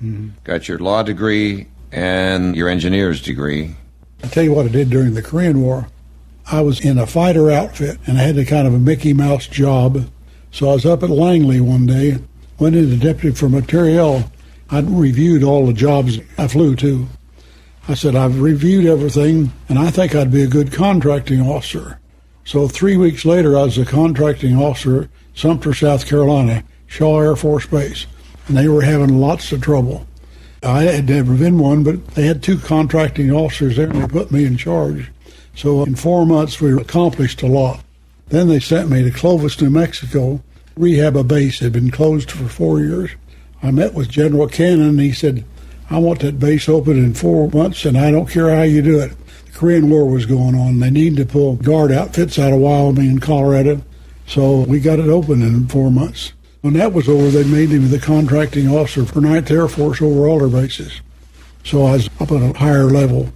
got your law degree and your engineer's degree. I'll tell you what I did during the Korean War. I was in a fighter outfit, and I had a kind of a Mickey Mouse job. So I was up at Langley one day, went into deputy for materiel. I'd reviewed all the jobs I flew to. I said, I've reviewed everything, and I think I'd be a good contracting officer. So 3 weeks later, I was a contracting officer at Sumter, South Carolina, Shaw Air Force Base. and they were having lots of trouble. I had never been one, but they had 2 contracting officers there, and they put me in charge. So in 4 months, we accomplished a lot. Then they sent me to Clovis, New Mexico, rehab a base. It had been closed for 4 years. I met with General Cannon, and he said, I want that base open in 4 months, and I don't care how you do it. The Korean War was going on. They needed to pull guard outfits out of Wyoming and Colorado. So we got it open in 4 months. When that was over, they made him the contracting officer for 9th Air Force over all their bases. So I was up at a higher level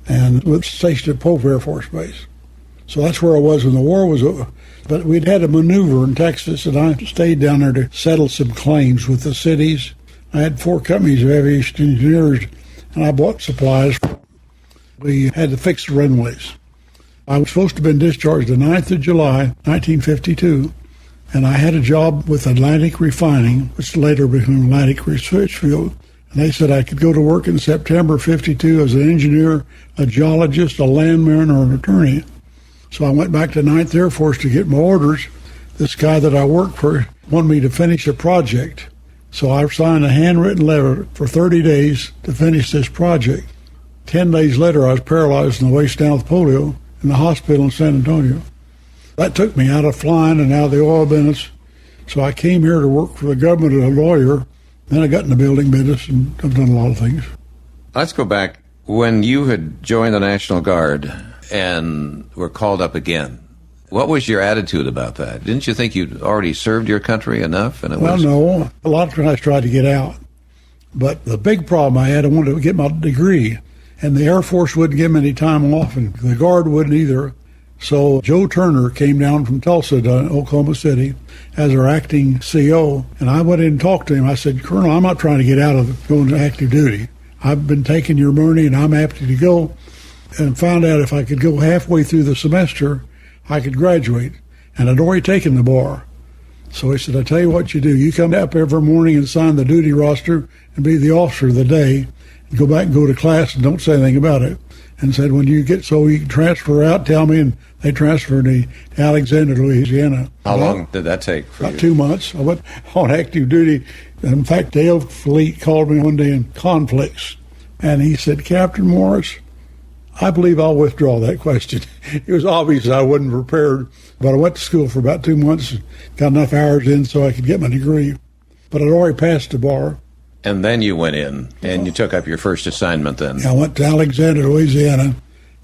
and was stationed at Pope Air Force Base. So that's where I was when the war was over. But we'd had a maneuver in Texas, and I stayed down there to settle some claims with the cities. I had 4 companies of aviation engineers, and I bought supplies. We had to fix the runways. I was supposed to have been discharged the 9th of July, 1952, and I had a job with Atlantic Refining, which later became Atlantic Richfield. And they said I could go to work in September 52 as an engineer, a geologist, a landman, or an attorney. So I went back to 9th Air Force to get my orders. This guy that I worked for wanted me to finish a project. So I signed a handwritten letter for 30 days to finish this project. 10 days later, I was paralyzed in the waist down with polio in the hospital in San Antonio. That took me out of flying and out of the oil business. So I came here to work for the government as a lawyer. Then I got in the building business, and I've done a lot of things. Let's go back. When you had joined the National Guard and were called up again, what was your attitude about that? Didn't you think you'd already served your country enough? And no. A lot of times I tried to get out. But the big problem I had, I wanted to get my degree. And the Air Force wouldn't give me any time off, and the Guard wouldn't either. So Joe Turner came down from Tulsa to Oklahoma City as our acting CO, and I went in and talked to him. I said, Colonel, I'm not trying to get out of going to active duty. I've been taking your money, and I'm happy to go, and found out if I could go halfway through the semester, I could graduate. And I'd already taken the bar. So he said, I tell you what you do. You come up every morning and sign the duty roster and be the officer of the day. Go back and go to class and don't say anything about it. And said, when you get so you can transfer out, tell me. And they transferred me to Alexander, Louisiana. How long did that take for you? About 2 months. I went on active duty. And in fact, Dale Fleet called me one day in conflicts. And he said, Captain Morris, I believe I'll withdraw that question. It was obvious I wasn't prepared. But I went to school for about 2 months, got enough hours in so I could get my degree. But I'd already passed the bar. And then you went in, and you took up your first assignment then. I went to Alexander, Louisiana,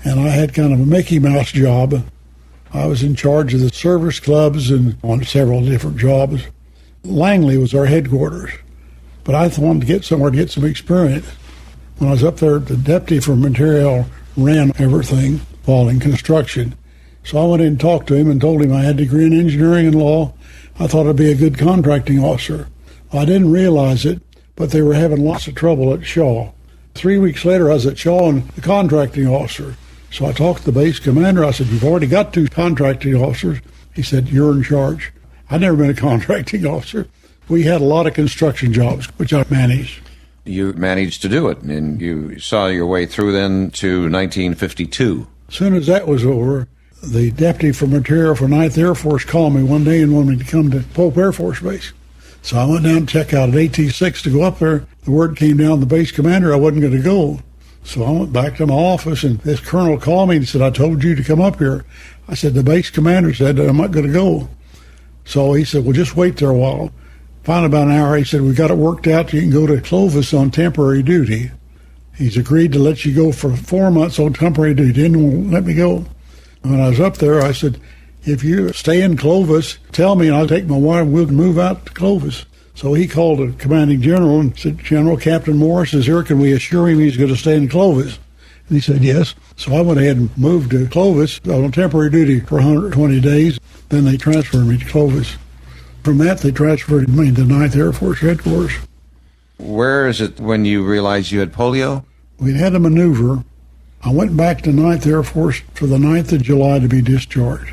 and I had kind of a Mickey Mouse job. I was in charge of the service clubs and on several different jobs. Langley was our headquarters, but I wanted to get somewhere to get some experience. When I was up there, the deputy for material ran everything while in construction. So I went in and talked to him and told him I had a degree in engineering and law. I thought I'd be a good contracting officer. Well, I didn't realize it, but they were having lots of trouble at Shaw. 3 weeks later, I was at Shaw and the contracting officer. So I talked to the base commander. I said, you've already got 2 contracting officers. He said, you're in charge. I'd never been a contracting officer. We had a lot of construction jobs, which I managed. You managed to do it, and you saw your way through then to 1952. As soon as that was over, the deputy for material for 9th Air Force called me one day and wanted me to come to Pope Air Force Base. So I went down and checked out at AT-6 to go up there. The word came down the base commander I wasn't going to go. So I went back to my office, and this colonel called me and said, I told you to come up here. I said, the base commander said that I'm not going to go. So he said, well, just wait there a while. Finally, about an hour, he said, we got it worked out. You can go to Clovis on temporary duty. He's agreed to let you go for 4 months on temporary duty. He didn't let me go. When I was up there, I said, if you stay in Clovis, tell me and I'll take my wife and we'll move out to Clovis. So he called the commanding general and said, General, Captain Morris is here. Can we assure him he's going to stay in Clovis? And he said, yes. So I went ahead and moved to Clovis on temporary duty for 120 days. Then they transferred me to Clovis. From that, they transferred me to 9th Air Force headquarters. Where is it when you realized you had polio? We had a maneuver. I went back to 9th Air Force for the 9th of July to be discharged.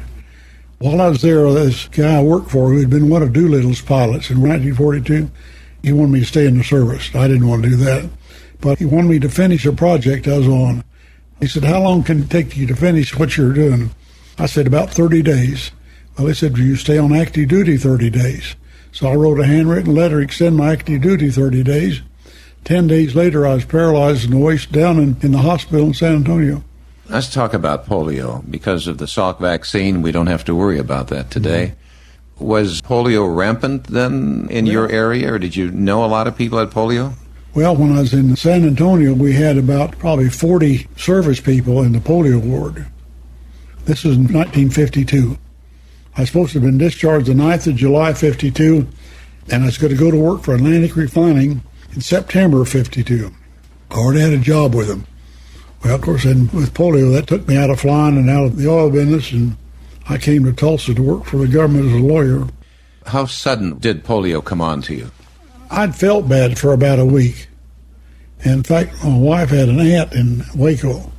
While I was there, this guy I worked for who had been one of Doolittle's pilots in 1942, he wanted me to stay in the service. I didn't want to do that. But he wanted me to finish a project I was on. He said, how long can it take you to finish what you're doing? I said, about 30 days. Well, he said, you stay on active duty 30 days. So I wrote a handwritten letter, extend my active duty 30 days. 10 days later, I was paralyzed in the waist down in the hospital in San Antonio. Let's talk about polio. Because of the Salk vaccine, we don't have to worry about that today. Was polio rampant then in your area, or did you know a lot of people had polio? Well, when I was in San Antonio, we had about probably 40 service people in the polio ward. This was in 1952. I was supposed to have been discharged the 9th of July, 52, and I was going to go to work for Atlantic Refining in September of 52. I already had a job with them. Well, of course, then with polio, that took me out of flying and out of the oil business, and I came to Tulsa to work for the government as a lawyer. How sudden did polio come on to you? I'd felt bad for about a week. And in fact, my wife had an aunt in Waco.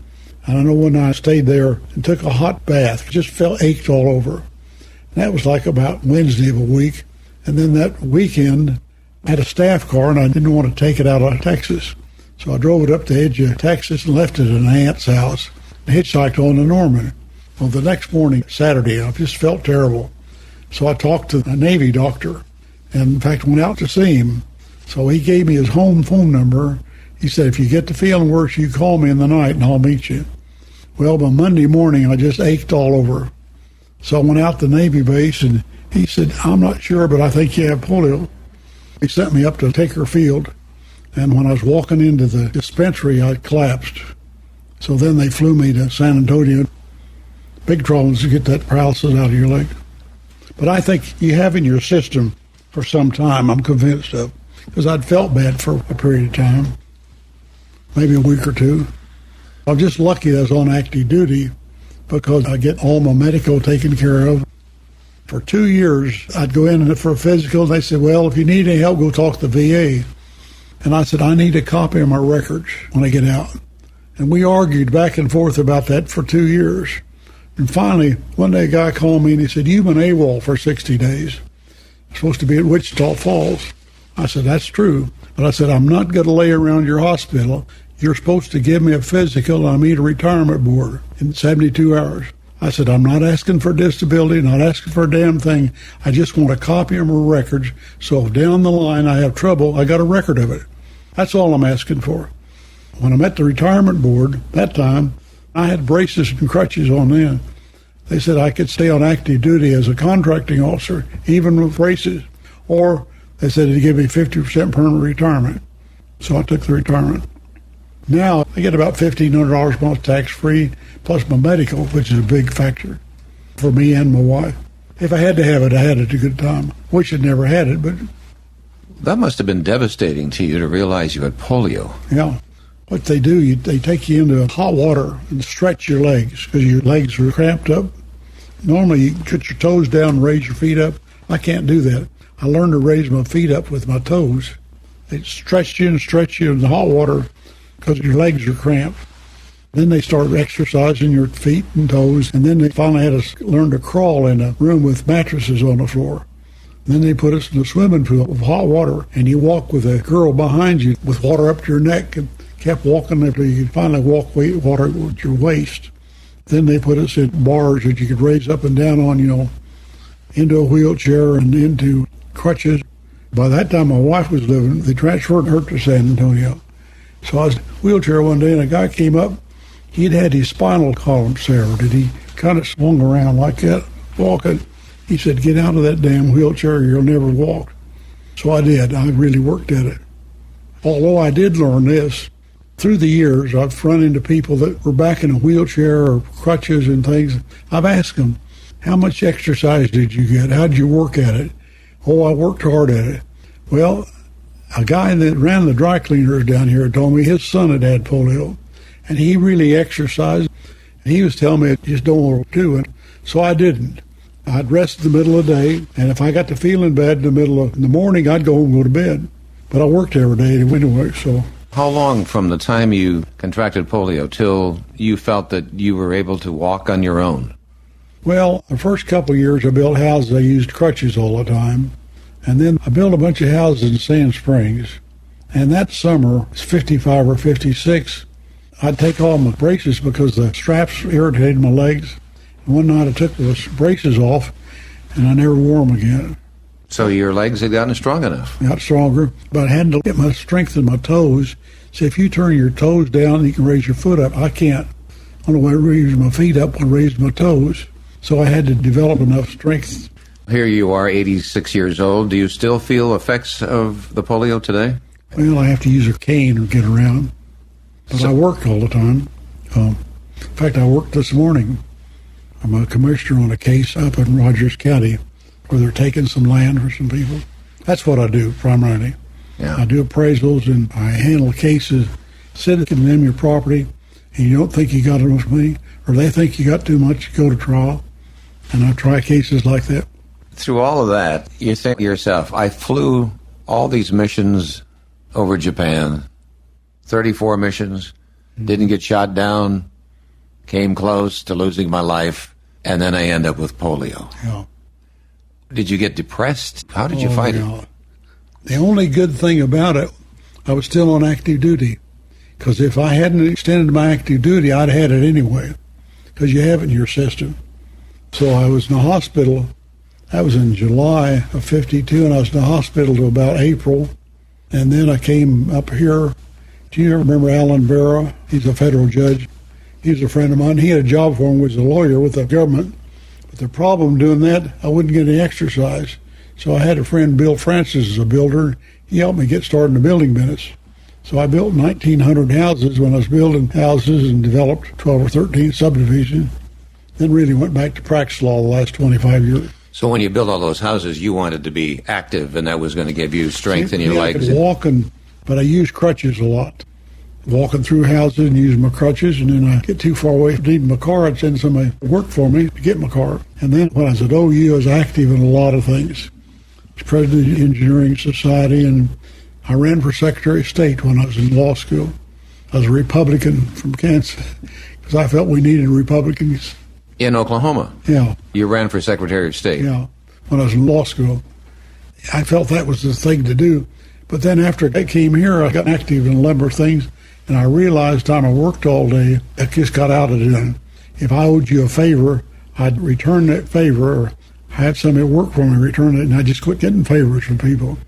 And I know when I stayed there and took a hot bath, just felt ached all over. And that was like about Wednesday of a week. And then that weekend, I had a staff car, and I didn't want to take it out of Texas. So I drove it up the edge of Texas and left it at an aunt's house and hitchhiked on to Norman. Well, the next morning, Saturday, I just felt terrible. So I talked to a Navy doctor and, in fact, went out to see him. So he gave me his home phone number. He said, if you get to feeling worse, you call me in the night and I'll meet you. Well, by Monday morning, I just ached all over. So I went out to the Navy base, and he said, I'm not sure, but I think you have polio. He sent me up to Taker Field, and when I was walking into the dispensary, I collapsed. So then they flew me to San Antonio. Big trouble to get that paralysis out of your leg. But I think you have in your system for some time, I'm convinced of, because I'd felt bad for a period of time, maybe a week or two. I'm just lucky that I was on active duty because I get all my medical taken care of. For 2 years, I'd go in for a physical, and they said, well, if you need any help, go talk to the VA. And I said, I need a copy of my records when I get out. And we argued back and forth about that for 2 years. And finally, one day a guy called me and he said, you've been AWOL for 60 days. I'm supposed to be at Wichita Falls. I said, that's true. But I said, I'm not going to lay around your hospital. You're supposed to give me a physical and I meet a retirement board in 72 hours. I said, I'm not asking for disability, not asking for a damn thing. I just want a copy of my records, so if down the line I have trouble, I got a record of it. That's all I'm asking for. When I met the retirement board that time, I had braces and crutches on then. They said I could stay on active duty as a contracting officer, even with braces, or they said they'd give me 50% permanent retirement. So I took the retirement. Now I get about $1,500 a month tax-free, plus my medical, which is a big factor for me and my wife. If I had to have it, I had it a good time. Wish I'd never had it, but... That must have been devastating to you to realize you had polio. Yeah. What they do, they take you into hot water and stretch your legs because your legs are cramped up. Normally, you put your toes down and raise your feet up. I can't do that. I learned to raise my feet up with my toes. They stretch you in the hot water because your legs are cramped. Then they start exercising your feet and toes, and then they finally had us learn to crawl in a room with mattresses on the floor. Then they put us in a swimming pool of hot water, and you walk with a girl behind you with water up to your neck, and kept walking until you could finally walk water with your waist. Then they put us in bars that you could raise up and down on, into a wheelchair and into crutches. By that time, my wife was living. They transferred her to San Antonio. So I was in a wheelchair one day, and a guy came up. He'd had his spinal column severed, and he kind of swung around like that, walking. He said, get out of that damn wheelchair, or you'll never walk. So I did. I really worked at it. Although I did learn this, through the years, I've run into people that were back in a wheelchair or crutches and things. I've asked them, how much exercise did you get? How did you work at it? Oh, I worked hard at it. Well, a guy that ran the dry cleaners down here told me his son had polio, and he really exercised. And he was telling me, just don't do it. So I didn't. I'd rest in the middle of the day, and if I got to feeling bad in the morning, I'd go home and go to bed. But I worked every day anyway, so... How long from the time you contracted polio till you felt that you were able to walk on your own? Well, the first couple of years I built houses, I used crutches all the time. And then I built a bunch of houses in Sand Springs. And that summer, it's 55 or 56, I'd take all my braces because the straps irritated my legs. And one night I took the braces off, and I never wore them again. So your legs had gotten strong enough. Got stronger, but I had to get my strength in my toes. See, if you turn your toes down, you can raise your foot up. I can't. The only way I raise my feet up will raise my toes. So I had to develop enough strength. Here you are, 86 years old. Do you still feel effects of the polio today? Well, I have to use a cane to get around. But I work all the time. In fact, I worked this morning. I'm a commissioner on a case up in Rogers County where they're taking some land for some people. That's what I do primarily. Yeah. I do appraisals and I handle cases. Say they condemn your property and you don't think you got enough money, or they think you got too much, you go to trial. And I try cases like that. Through all of that, you think to yourself, I flew all these missions over Japan, 34 missions, didn't get shot down, came close to losing my life, and then I end up with polio. Yeah. Did you get depressed? How did you fight it? The only good thing about it, I was still on active duty. Because if I hadn't extended my active duty, I'd had it anyway. Because you have it in your system. So I was in the hospital. That was in July of 52, and I was in the hospital till about April. And then I came up here. Do you remember Alan Barrow? He's a federal judge. He was a friend of mine. He had a job for him, was a lawyer with the government. But the problem doing that, I wouldn't get any exercise. So I had a friend, Bill Francis, as a builder. He helped me get started in the building business. So I built 1,900 houses when I was building houses and developed 12 or 13 subdivisions. Then really went back to practice law the last 25 years. So when you built all those houses, you wanted to be active, and that was going to give you strength in your legs. I could walk, but I used crutches a lot. Walking through houses and using my crutches, and then I get too far away from needing my car, I'd send somebody to work for me to get my car. And then when I was at OU, I was active in a lot of things. I was president of the Engineering Society, and I ran for Secretary of State when I was in law school. I was a Republican from Kansas because I felt we needed Republicans. In Oklahoma? Yeah. You ran for Secretary of State? Yeah, when I was in law school. I felt that was the thing to do. But then after I came here, I got active in a number of things, and I realized time I worked all day, I just got out of it. If I owed you a favor, I'd return that favor, or I had somebody work for me return it, and I just quit getting favors from people.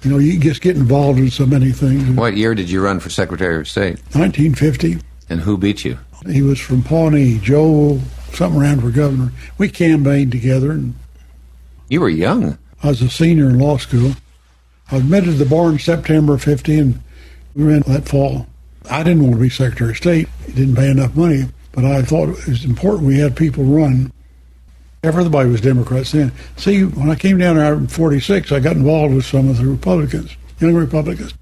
You know, you just get involved in so many things. What year did you run for Secretary of State? 1950. And who beat you? He was from Pawnee, Joe, something ran for governor. We campaigned together. And you were young. I was a senior in law school. I was admitted to the bar in September of 50, and we ran that fall. I didn't want to be Secretary of State. It didn't pay enough money, but I thought it was important we had people run. Everybody was Democrats then. See, when I came down there in 46, I got involved with some of the Republicans, young Republicans.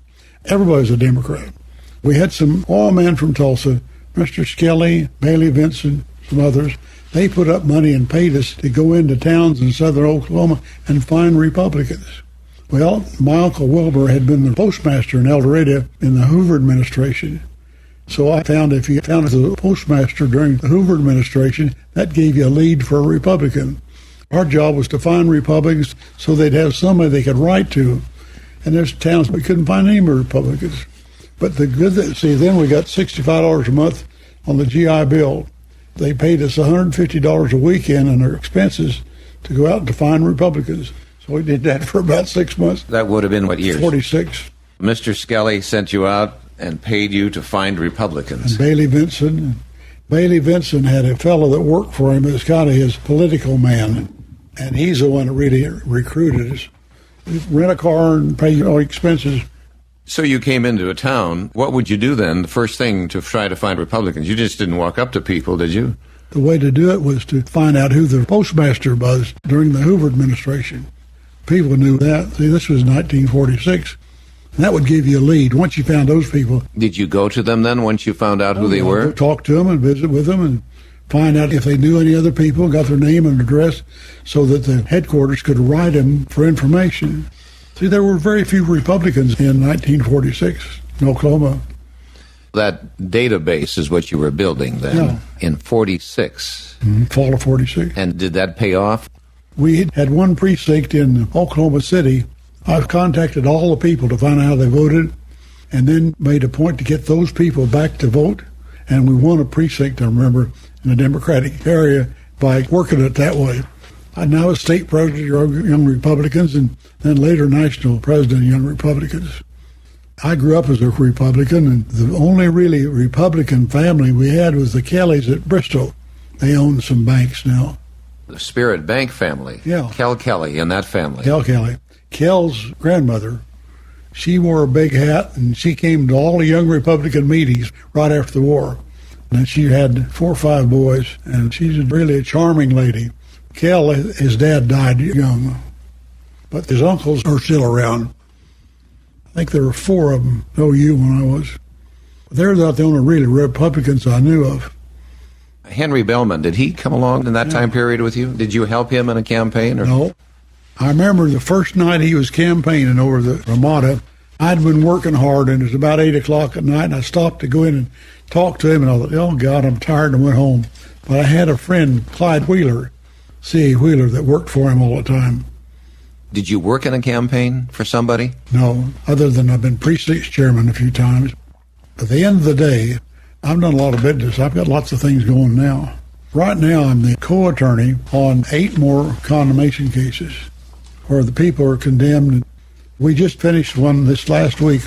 Everybody was a Democrat. We had some oil men from Tulsa, Mr. Skelly, Bailey Vincent, some others. They put up money and paid us to go into towns in southern Oklahoma and find Republicans. Well, my Uncle Wilbur had been the postmaster in El Dorado in the Hoover administration. So I found if you found the postmaster during the Hoover administration, that gave you a lead for a Republican. Our job was to find Republicans so they'd have somebody they could write to. And there's towns we couldn't find any Republicans. But the good thing, see, then we got $65 a month on the GI Bill. They paid us $150 a weekend in their expenses to go out and to find Republicans. So we did that for about 6 months. That would have been what years? 46. Mr. Skelly sent you out and paid you to find Republicans. And Bailey Vincent. Bailey Vincent had a fellow that worked for him that's kind of his political man. And he's the one that really recruited us. Rent a car and pay your expenses. So you came into a town. What would you do then, the first thing to try to find Republicans? You just didn't walk up to people, did you? The way to do it was to find out who the postmaster was during the Hoover administration. People knew that. See, this was 1946. And that would give you a lead. Once you found those people. Did you go to them then once you found out who they were? Talk to them and visit with them and find out if they knew any other people, got their name and address so that the headquarters could write them for information. See, there were very few Republicans in 1946 in Oklahoma. That database is what you were building then in 46. Fall of 46. And did that pay off? We had one precinct in Oklahoma City. I've contacted all the people to find out how they voted and then made a point to get those people back to vote. And we won a precinct, I remember, in the Democratic area by working it that way. I was state president of Young Republicans and then later national president of Young Republicans. I grew up as a Republican, and the only really Republican family we had was the Kellys at Bristol. They own some banks now. The Spirit Bank family. Yeah. Kell Kelly and that family. Kell Kelly. Kell's grandmother, she wore a big hat, and she came to all the Young Republican meetings right after the war. And she had 4 or 5 boys, and she's really a charming lady. Kell, his dad died young, but his uncles are still around. I think there were 4 of them, OU when I was. They're not the only really Republicans I knew of. Henry Bellman, did he come along in that time period with you? Did you help him in a campaign? Or? No. I remember the first night he was campaigning over the Ramada, I'd been working hard, and it was about 8 o'clock at night, and I stopped to go in and talk to him, and I thought, oh, God, I'm tired, and went home. But I had a friend, Clyde Wheeler, C.A. Wheeler, that worked for him all the time. Did you work in a campaign for somebody? No, other than I've been precinct chairman a few times. At the end of the day, I've done a lot of business. I've got lots of things going now. Right now, I'm the co-attorney on 8 more condemnation cases where the people are condemned. We just finished one this last week.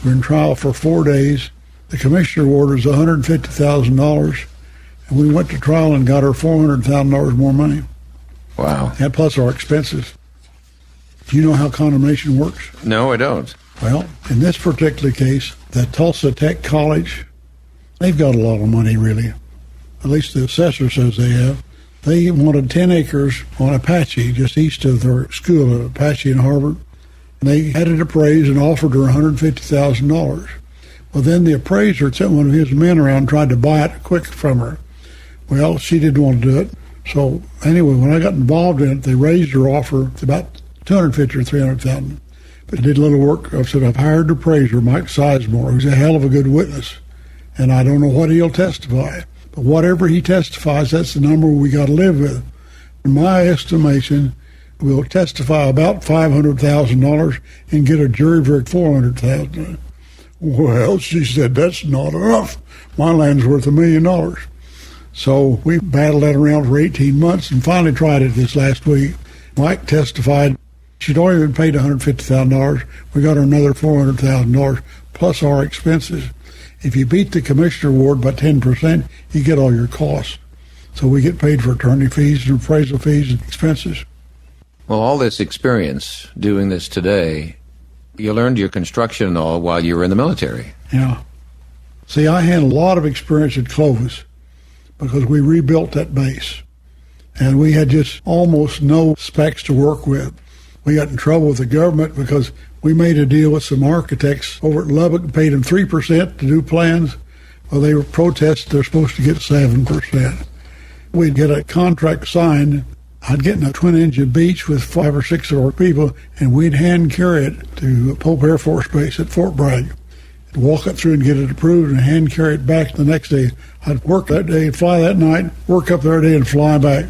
We're in trial for 4 days. The commissioner orders $150,000, and we went to trial and got her $400,000 more money. Wow. And plus our expenses. Do you know how condemnation works? No, I don't. Well, in this particular case, the Tulsa Tech College, they've got a lot of money, really. At least the assessor says they have. They wanted 10 acres on Apache, just east of their school at Apache and Harvard. And they had it appraised and offered her $150,000. Well, then the appraiser sent one of his men around and tried to buy it quick from her. Well, she didn't want to do it. So anyway, when I got involved in it, they raised her offer to about $250,000 or $300,000. But I did a little work. I said, I've hired the appraiser, Mike Sizemore, who's a hell of a good witness. And I don't know what he'll testify. But whatever he testifies, that's the number we got to live with. In my estimation, we'll testify about $500,000 and get a jury verdict $400,000. Well, she said, that's not enough. My land's worth $1 million. So we battled that around for 18 months and finally tried it this last week. Mike testified. She'd already been paid $150,000. We got her another $400,000 plus our expenses. If you beat the commissioner award by 10%, you get all your costs. So we get paid for attorney fees and appraisal fees and expenses. Well, all this experience doing this today, you learned your construction and all while you were in the military. Yeah. See, I had a lot of experience at Clovis because we rebuilt that base. And we had just almost no specs to work with. We got in trouble with the government because we made a deal with some architects over at Lubbock and paid them 3% to do plans. Well, they were protesting they're supposed to get 7%. We'd get a contract signed. I'd get in a twin-engine Beech with 5 or 6 of our people, and we'd hand carry it to Pope Air Force Base at Fort Bragg. I'd walk it through and get it approved and hand carry it back the next day. I'd work that day, fly that night, work up there day, and fly back.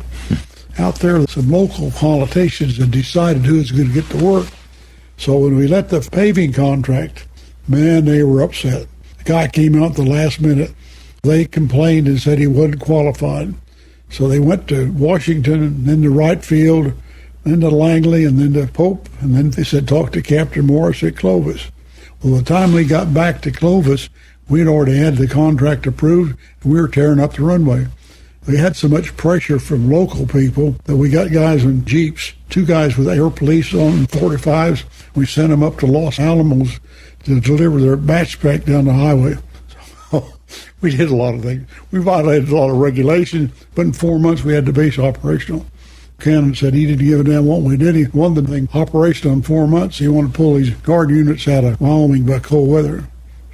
Out there, some local politicians had decided who was going to get to work. So when we let the paving contract, man, they were upset. The guy came out at the last minute. They complained and said he wasn't qualified. So they went to Washington, and then to Wright Field, then to Langley, and then to Pope. And then they said, talk to Captain Morris at Clovis. Well, the time we got back to Clovis, we'd already had the contract approved, and we were tearing up the runway. We had so much pressure from local people that we got guys in Jeeps, 2 guys with air police on 45s. We sent them up to Los Alamos to deliver their batch back down the highway. So we did a lot of things. We violated a lot of regulations, but in 4 months we had the base operational. Cannon said he didn't give a damn what we did. He wanted the thing operational in 4 months. He wanted to pull these guard units out of Wyoming by cold weather.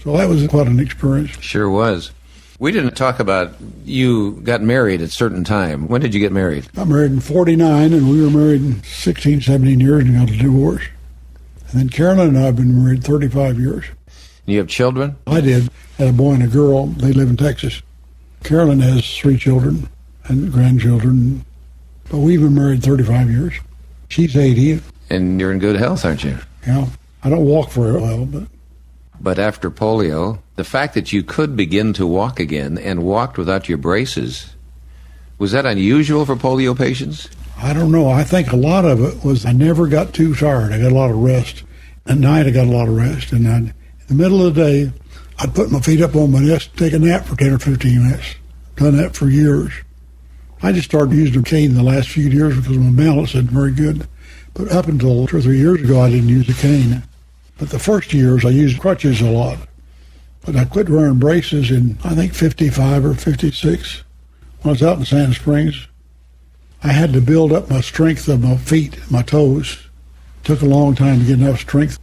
So that was quite an experience. Sure was. We didn't talk about you got married at a certain time. When did you get married? I got married in 49, and we were married in 16, 17 years and got a divorce. And then Carolyn and I have been married 35 years. You have children? I did. Had a boy and a girl. They live in Texas. Carolyn has 3 children and grandchildren. But we've been married 35 years. She's 80. And you're in good health, aren't you? Yeah. I don't walk very well, but... But after polio, the fact that you could begin to walk again and walked without your braces, was that unusual for polio patients? I don't know. I think a lot of it was I never got too tired. I got a lot of rest. At night, I got a lot of rest. And in the middle of the day, I'd put my feet up on my desk, take a nap for 10 or 15 minutes. Done that for years. I just started using a cane the last few years because my balance isn't very good. But up until 2 or 3 years ago, I didn't use a cane. But the first years, I used crutches a lot. But I quit wearing braces in, I think, 55 or 56 when I was out in Sand Springs. I had to build up my strength of my feet, my toes. It took a long time to get enough strength.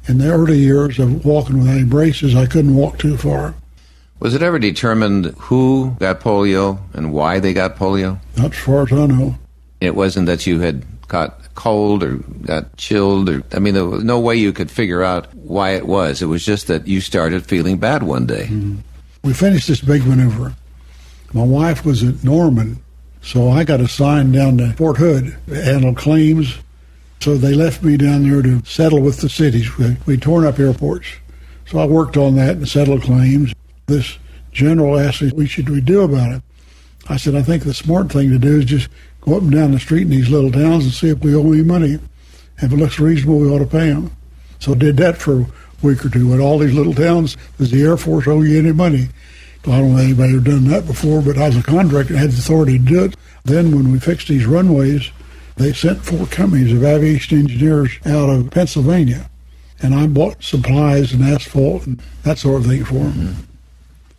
In the early years of walking without any braces, I couldn't walk too far. Was it ever determined who got polio and why they got polio? Not as far as I know. It wasn't that you had caught cold or got chilled, or there was no way you could figure out why it was. It was just that you started feeling bad one day. Mm-hmm. We finished this big maneuver. My wife was at Norman, so I got assigned down to Fort Hood to handle claims. So they left me down there to settle with the cities. We'd torn up airports. So I worked on that and settled claims. This general asked me, what should we do about it? I said, I think the smart thing to do is just go up and down the street in these little towns and see if we owe any money. If it looks reasonable, we ought to pay them. So I did that for a week or two. At all these little towns, does the Air Force owe you any money? I don't know anybody who'd done that before, but I was a contractor and had the authority to do it. Then when we fixed these runways, they sent 4 companies of aviation engineers out of Pennsylvania. And I bought supplies and asphalt and that sort of thing for them. Mm-hmm.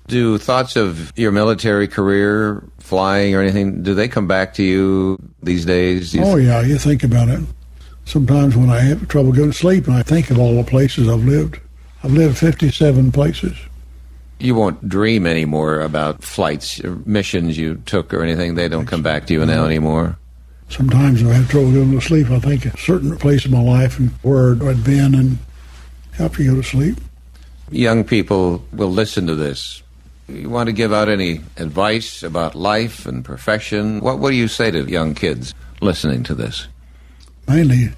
Do thoughts of your military career, flying or anything, do they come back to you these days? Oh, yeah, you think about it. Sometimes when I have trouble going to sleep, and I think of all the places I've lived. I've lived 57 places. You won't dream anymore about flights or missions you took or anything? They don't come back to you now anymore? Sometimes when I have trouble going to sleep, I think of a certain place in my life and where I'd been and help you go to sleep. Young people will listen to this. You want to give out any advice about life and profession? What do you say to young kids listening to this? Mainly,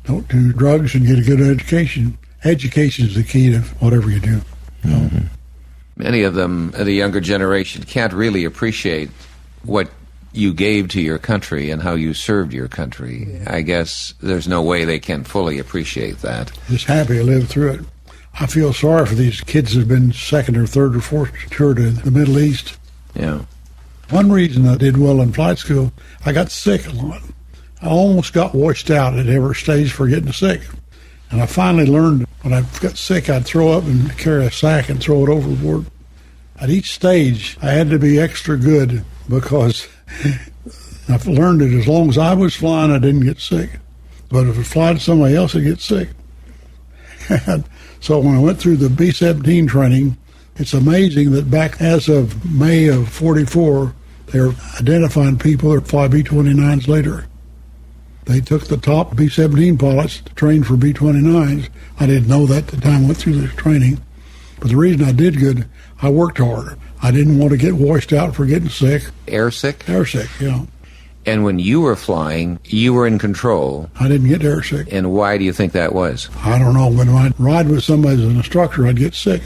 don't do drugs and get a good education. Education is the key to whatever you do. Mm-hmm. Many of them, the younger generation, can't really appreciate what you gave to your country and how you served your country. I guess there's no way they can fully appreciate that. Just happy to live through it. I feel sorry for these kids that have been second or third or fourth tour to the Middle East. Yeah. One reason I did well in flight school, I got sick a lot. I almost got washed out at every stage for getting sick. And I finally learned when I got sick, I'd throw up and carry a sack and throw it overboard. At each stage, I had to be extra good because I've learned that as long as I was flying, I didn't get sick. But if I fly to somebody else, I'd get sick. So when I went through the B-17 training, it's amazing that back as of May of 44, they're identifying people that fly B-29s later. They took the top B-17 pilots to train for B-29s. I didn't know that at the time I went through this training. But the reason I did good, I worked hard. I didn't want to get washed out for getting sick. Air sick? Air sick, yeah. And when you were flying, you were in control. I didn't get air sick. And why do you think that was? I don't know. When I'd ride with somebody as an instructor, I'd get sick.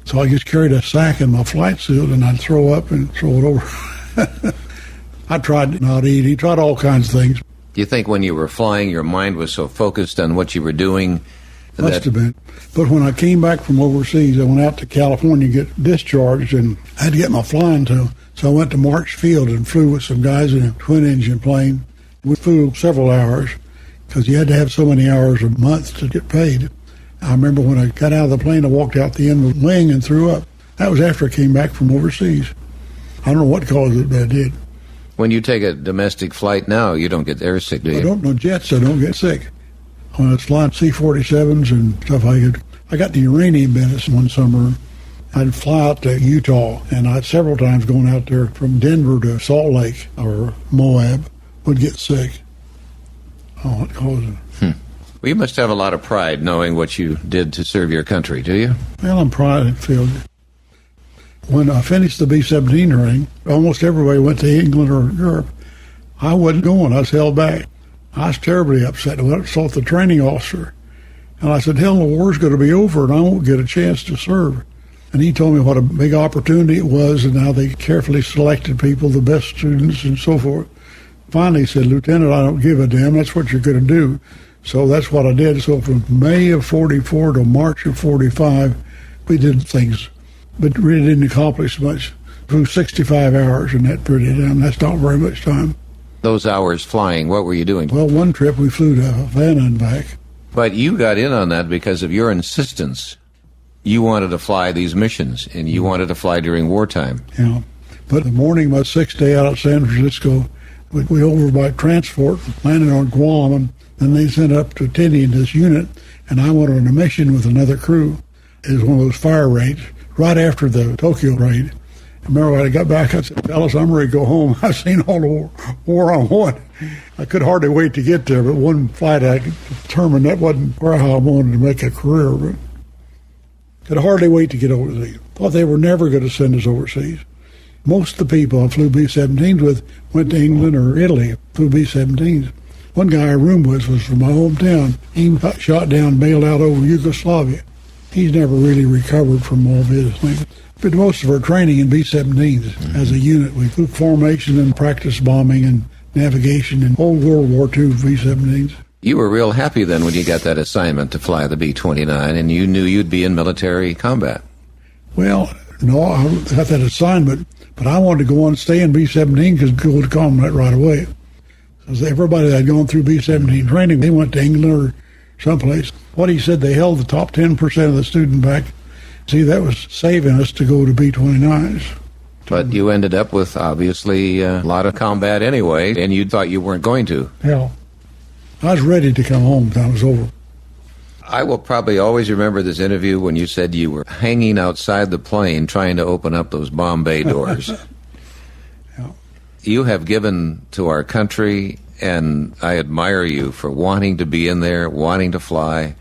So I just carried a sack in my flight suit, and I'd throw up and throw it over. I tried not eating, tried all kinds of things. Do you think when you were flying, your mind was so focused on what you were doing? Must have been. But when I came back from overseas, I went out to California to get discharged, and I had to get my flying to. So I went to March Field and flew with some guys in a twin-engine plane. We flew several hours because you had to have so many hours a month to get paid. I remember when I got out of the plane, I walked out the end of the wing and threw up. That was after I came back from overseas. I don't know what caused it, but I did. When you take a domestic flight now, you don't get airsick, do you? I don't know jets, I don't get sick. When I was flying C-47s and stuff, I got the uranium business one summer. I'd fly out to Utah, and I'd several times going out there from Denver to Salt Lake or Moab, would get sick. Oh, what caused it? Well, you must have a lot of pride knowing what you did to serve your country, do you? Well, I'm pride-filled. When I finished the B-17 training, almost everybody went to England or Europe. I wasn't going. I was held back. I was terribly upset. I went and saw the training officer, and I said, hell, the war's going to be over, and I won't get a chance to serve. And he told me what a big opportunity it was and how they carefully selected people, the best students and so forth. Finally he said, Lieutenant, I don't give a damn. That's what you're going to do. So that's what I did. So from May of 44 to March of 45, we did things, but really didn't accomplish much. Flew 65 hours in that period of time. That's not very much time. Those hours flying, what were you doing? Well, one trip we flew to Havana and back. But you got in on that because of your insistence. You wanted to fly these missions, and you wanted to fly during wartime. Yeah. But the morning of my 6th day out of San Francisco, we over by transport, landed on Guam, and then they sent up to Tinian, this unit, and I went on a mission with another crew. It was one of those fire raids, right after the Tokyo raid. I remember when I got back, I said, fellas, I'm ready to go home. I've seen all the war I want. I could hardly wait to get there, but one flight I determined that wasn't where I wanted to make a career. But could hardly wait to get overseas. Thought they were never going to send us overseas. Most of the people I flew B-17s with went to England or Italy, flew B-17s. One guy I roomed with was from my hometown. He got shot down, bailed out over Yugoslavia. He's never really recovered from all of his things. But most of our training in B-17s as a unit. We flew formation and practice bombing and navigation in old World War II B-17s. You were real happy then when you got that assignment to fly the B-29, and you knew you'd be in military combat. Well, no, I got that assignment, but I wanted to go on and stay in B-17 because go to combat right away. Because everybody that had gone through B-17 training, they went to England or someplace. What he said, they held the top 10% of the student back. See, that was saving us to go to B-29s. But you ended up with, obviously, a lot of combat anyway, and you thought you weren't going to. Hell, I was ready to come home when it was over. I will probably always remember this interview when you said you were hanging outside the plane trying to open up those bomb bay doors. Yeah. You have given to our country, and I admire you for wanting to be in there, wanting to fly,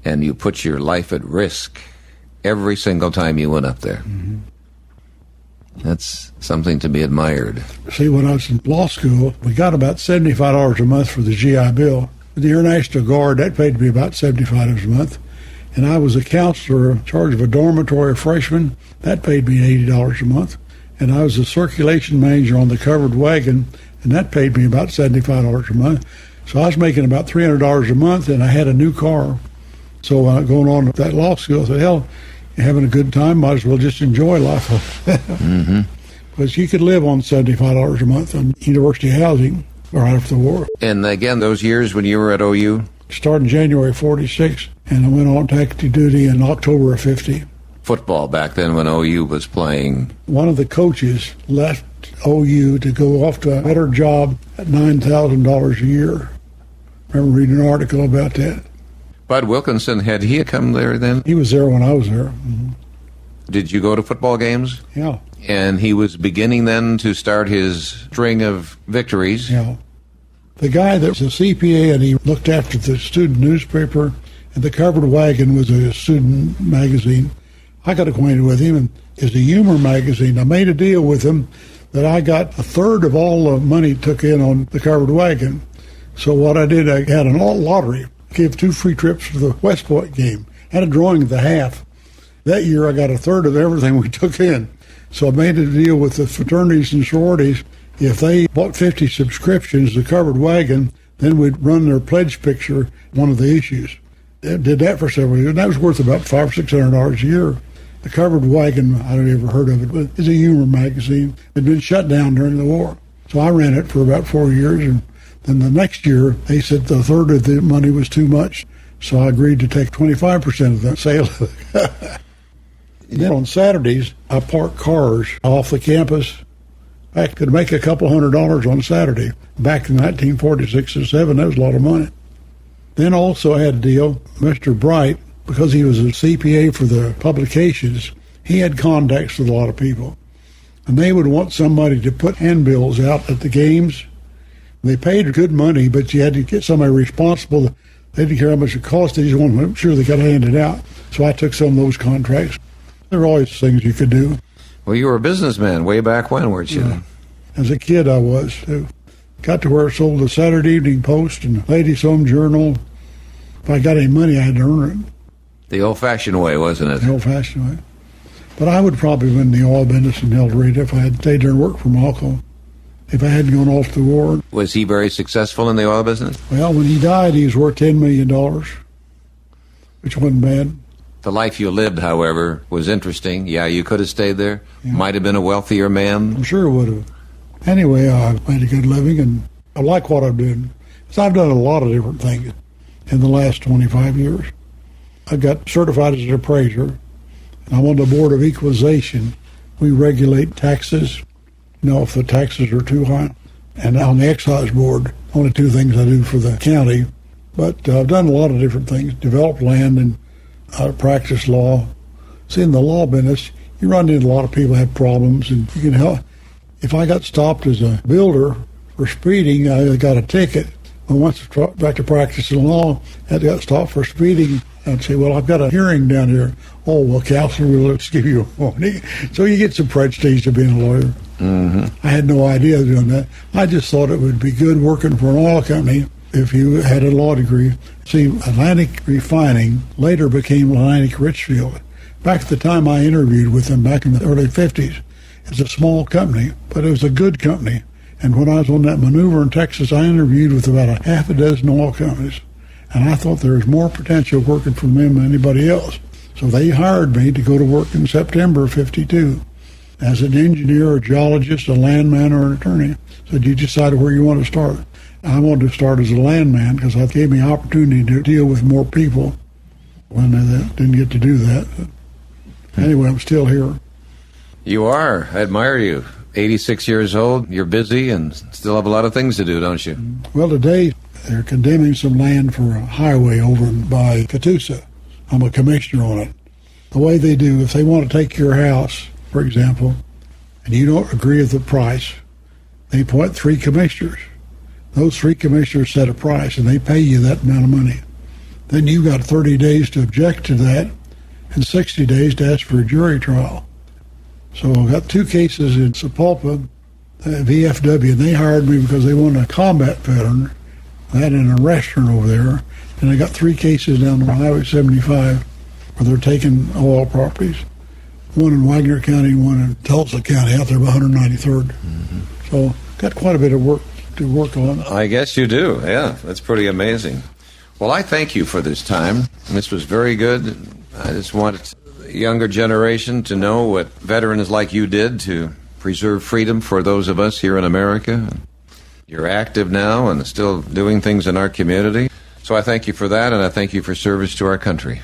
and you put your life at risk every single time you went up there. Mm-hmm. That's something to be admired. See, when I was in law school, we got about $75 a month for the GI Bill. The Air National Guard, that paid me about $75 a month. And I was a counselor in charge of a dormitory of freshmen. That paid me $80 a month. And I was a circulation manager on the covered wagon, and that paid me about $75 a month. So I was making about $300 a month, and I had a new car. So going on with that law school, I said, hell, you're having a good time, might as well just enjoy life. Mm-hmm. Because you could live on $75 a month on university housing right after the war. And again, those years when you were at OU? Started in January 46, and I went on active duty in October of 50. Football back then when OU was playing. One of the coaches left OU to go off to a better job at $9,000 a year. I remember reading an article about that. Bud Wilkinson, had he come there then? He was there when I was there. Mm-hmm. Did you go to football games? Yeah. And he was beginning then to start his string of victories. Yeah. The guy that was a CPA, and he looked after the student newspaper, and the covered wagon was a student magazine. I got acquainted with him, and it's a humor magazine. I made a deal with him that I got a third of all the money took in on the covered wagon. So what I did, I had a lottery, gave 2 free trips to the West Point game, had a drawing at the half. That year I got a third of everything we took in. So I made a deal with the fraternities and sororities. If they bought 50 subscriptions to Covered Wagon, then we'd run their pledge picture, one of the issues. They did that for several years, and that was worth about $500 or $600 a year. The Covered Wagon, I don't ever heard of it, but it's a humor magazine. It had been shut down during the war. So I ran it for about 4 years, and then the next year, they said the third of the money was too much, so I agreed to take 25% of the sale. Then on Saturdays, I parked cars off the campus. I could make a couple $100 on Saturday. Back in 1946 and 7, that was a lot of money. Then also I had a deal, Mr. Bright, because he was a CPA for the publications, he had contacts with a lot of people. And they would want somebody to put handbills out at the games. They paid good money, but you had to get somebody responsible. They didn't care how much it cost. They just wanted to make sure they got handed out. So I took some of those contracts. There were always things you could do. Well, you were a businessman way back when, weren't you? Yeah. As a kid, I was, too. Got to where I sold the Saturday Evening Post and the Ladies' Home Journal. If I got any money, I had to earn it. The old-fashioned way, wasn't it? The old-fashioned way. But I would probably win the oil business in El Dorado if I had stayed there and worked for Malcolm. if I hadn't gone off to war. Was he very successful in the oil business? Well, when he died, he was worth $10 million, which wasn't bad. The life you lived, however, was interesting. Yeah, you could have stayed there. Yeah. Might have been a wealthier man. I'm sure it would have. Anyway, I made a good living, and I like what I'm doing. So I've done a lot of different things in the last 25 years. I got certified as an appraiser, and I'm on the Board of Equalization. We regulate taxes, if the taxes are too high. And on the excise board, only two things I do for the county. But I've done a lot of different things, developed land, and practice law. See, in the law business, you run into a lot of people who have problems, and you can help. If I got stopped as a builder for speeding, I got a ticket. Well, once I got back to practicing law, I got stopped for speeding. I'd say, well, I've got a hearing down here. Oh, well, counselor, we'll just give you a warning. So you get some prestige of being a lawyer. Mm-hmm. I had no idea doing that. I just thought it would be good working for an oil company if you had a law degree. See, Atlantic Refining later became Atlantic Richfield. Back at the time I interviewed with them back in the early 50s, it was a small company, but it was a good company. And when I was on that maneuver in Texas, I interviewed with about a half a dozen oil companies. And I thought there was more potential working for them than anybody else. So they hired me to go to work in September of 52 as an engineer, a geologist, a landman, or an attorney. Said, you decided where you want to start. I wanted to start as a landman because that gave me opportunity to deal with more people when I didn't get to do that. Anyway, I'm still here. You are. I admire you. 86 years old, you're busy and still have a lot of things to do, don't you? Well, today they're condemning some land for a highway over by Catoosa. I'm a commissioner on it. The way they do, if they want to take your house, for example, and you don't agree with the price, they appoint 3 commissioners. Those 3 commissioners set a price, and they pay you that amount of money. Then you got 30 days to object to that and 60 days to ask for a jury trial. So I've got 2 cases in Sapulpa, VFW, and they hired me because they wanted a combat veteran. I had in a restaurant over there, and I got 3 cases down on Highway 75 where they're taking oil properties. One in Wagner County, one in Tulsa County, out there by 193rd. Mm-hmm. So got quite a bit of work to work on. I guess you do, yeah. That's pretty amazing. Well, I thank you for this time. This was very good. I just wanted the younger generation to know what veterans like you did to preserve freedom for those of us here in America. You're active now and still doing things in our community. So I thank you for that, and I thank you for service to our country.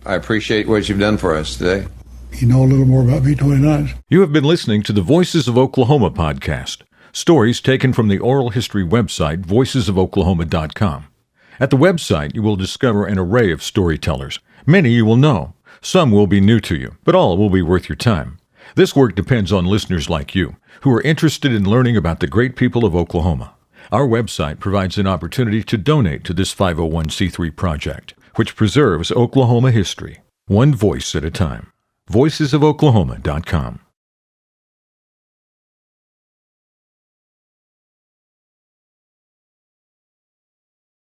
I appreciate what you've done for us today. You know a little more about B-29s. You have been listening to the Voices of Oklahoma podcast. Stories taken from the oral history website, voicesofoklahoma.com. At the website, you will discover an array of storytellers. Many you will know. Some will be new to you, but all will be worth your time. This work depends on listeners like you, who are interested in learning about the great people of Oklahoma. Our website provides an opportunity to donate to this 501c3 project, which preserves Oklahoma history, one voice at a time. voicesofoklahoma.com.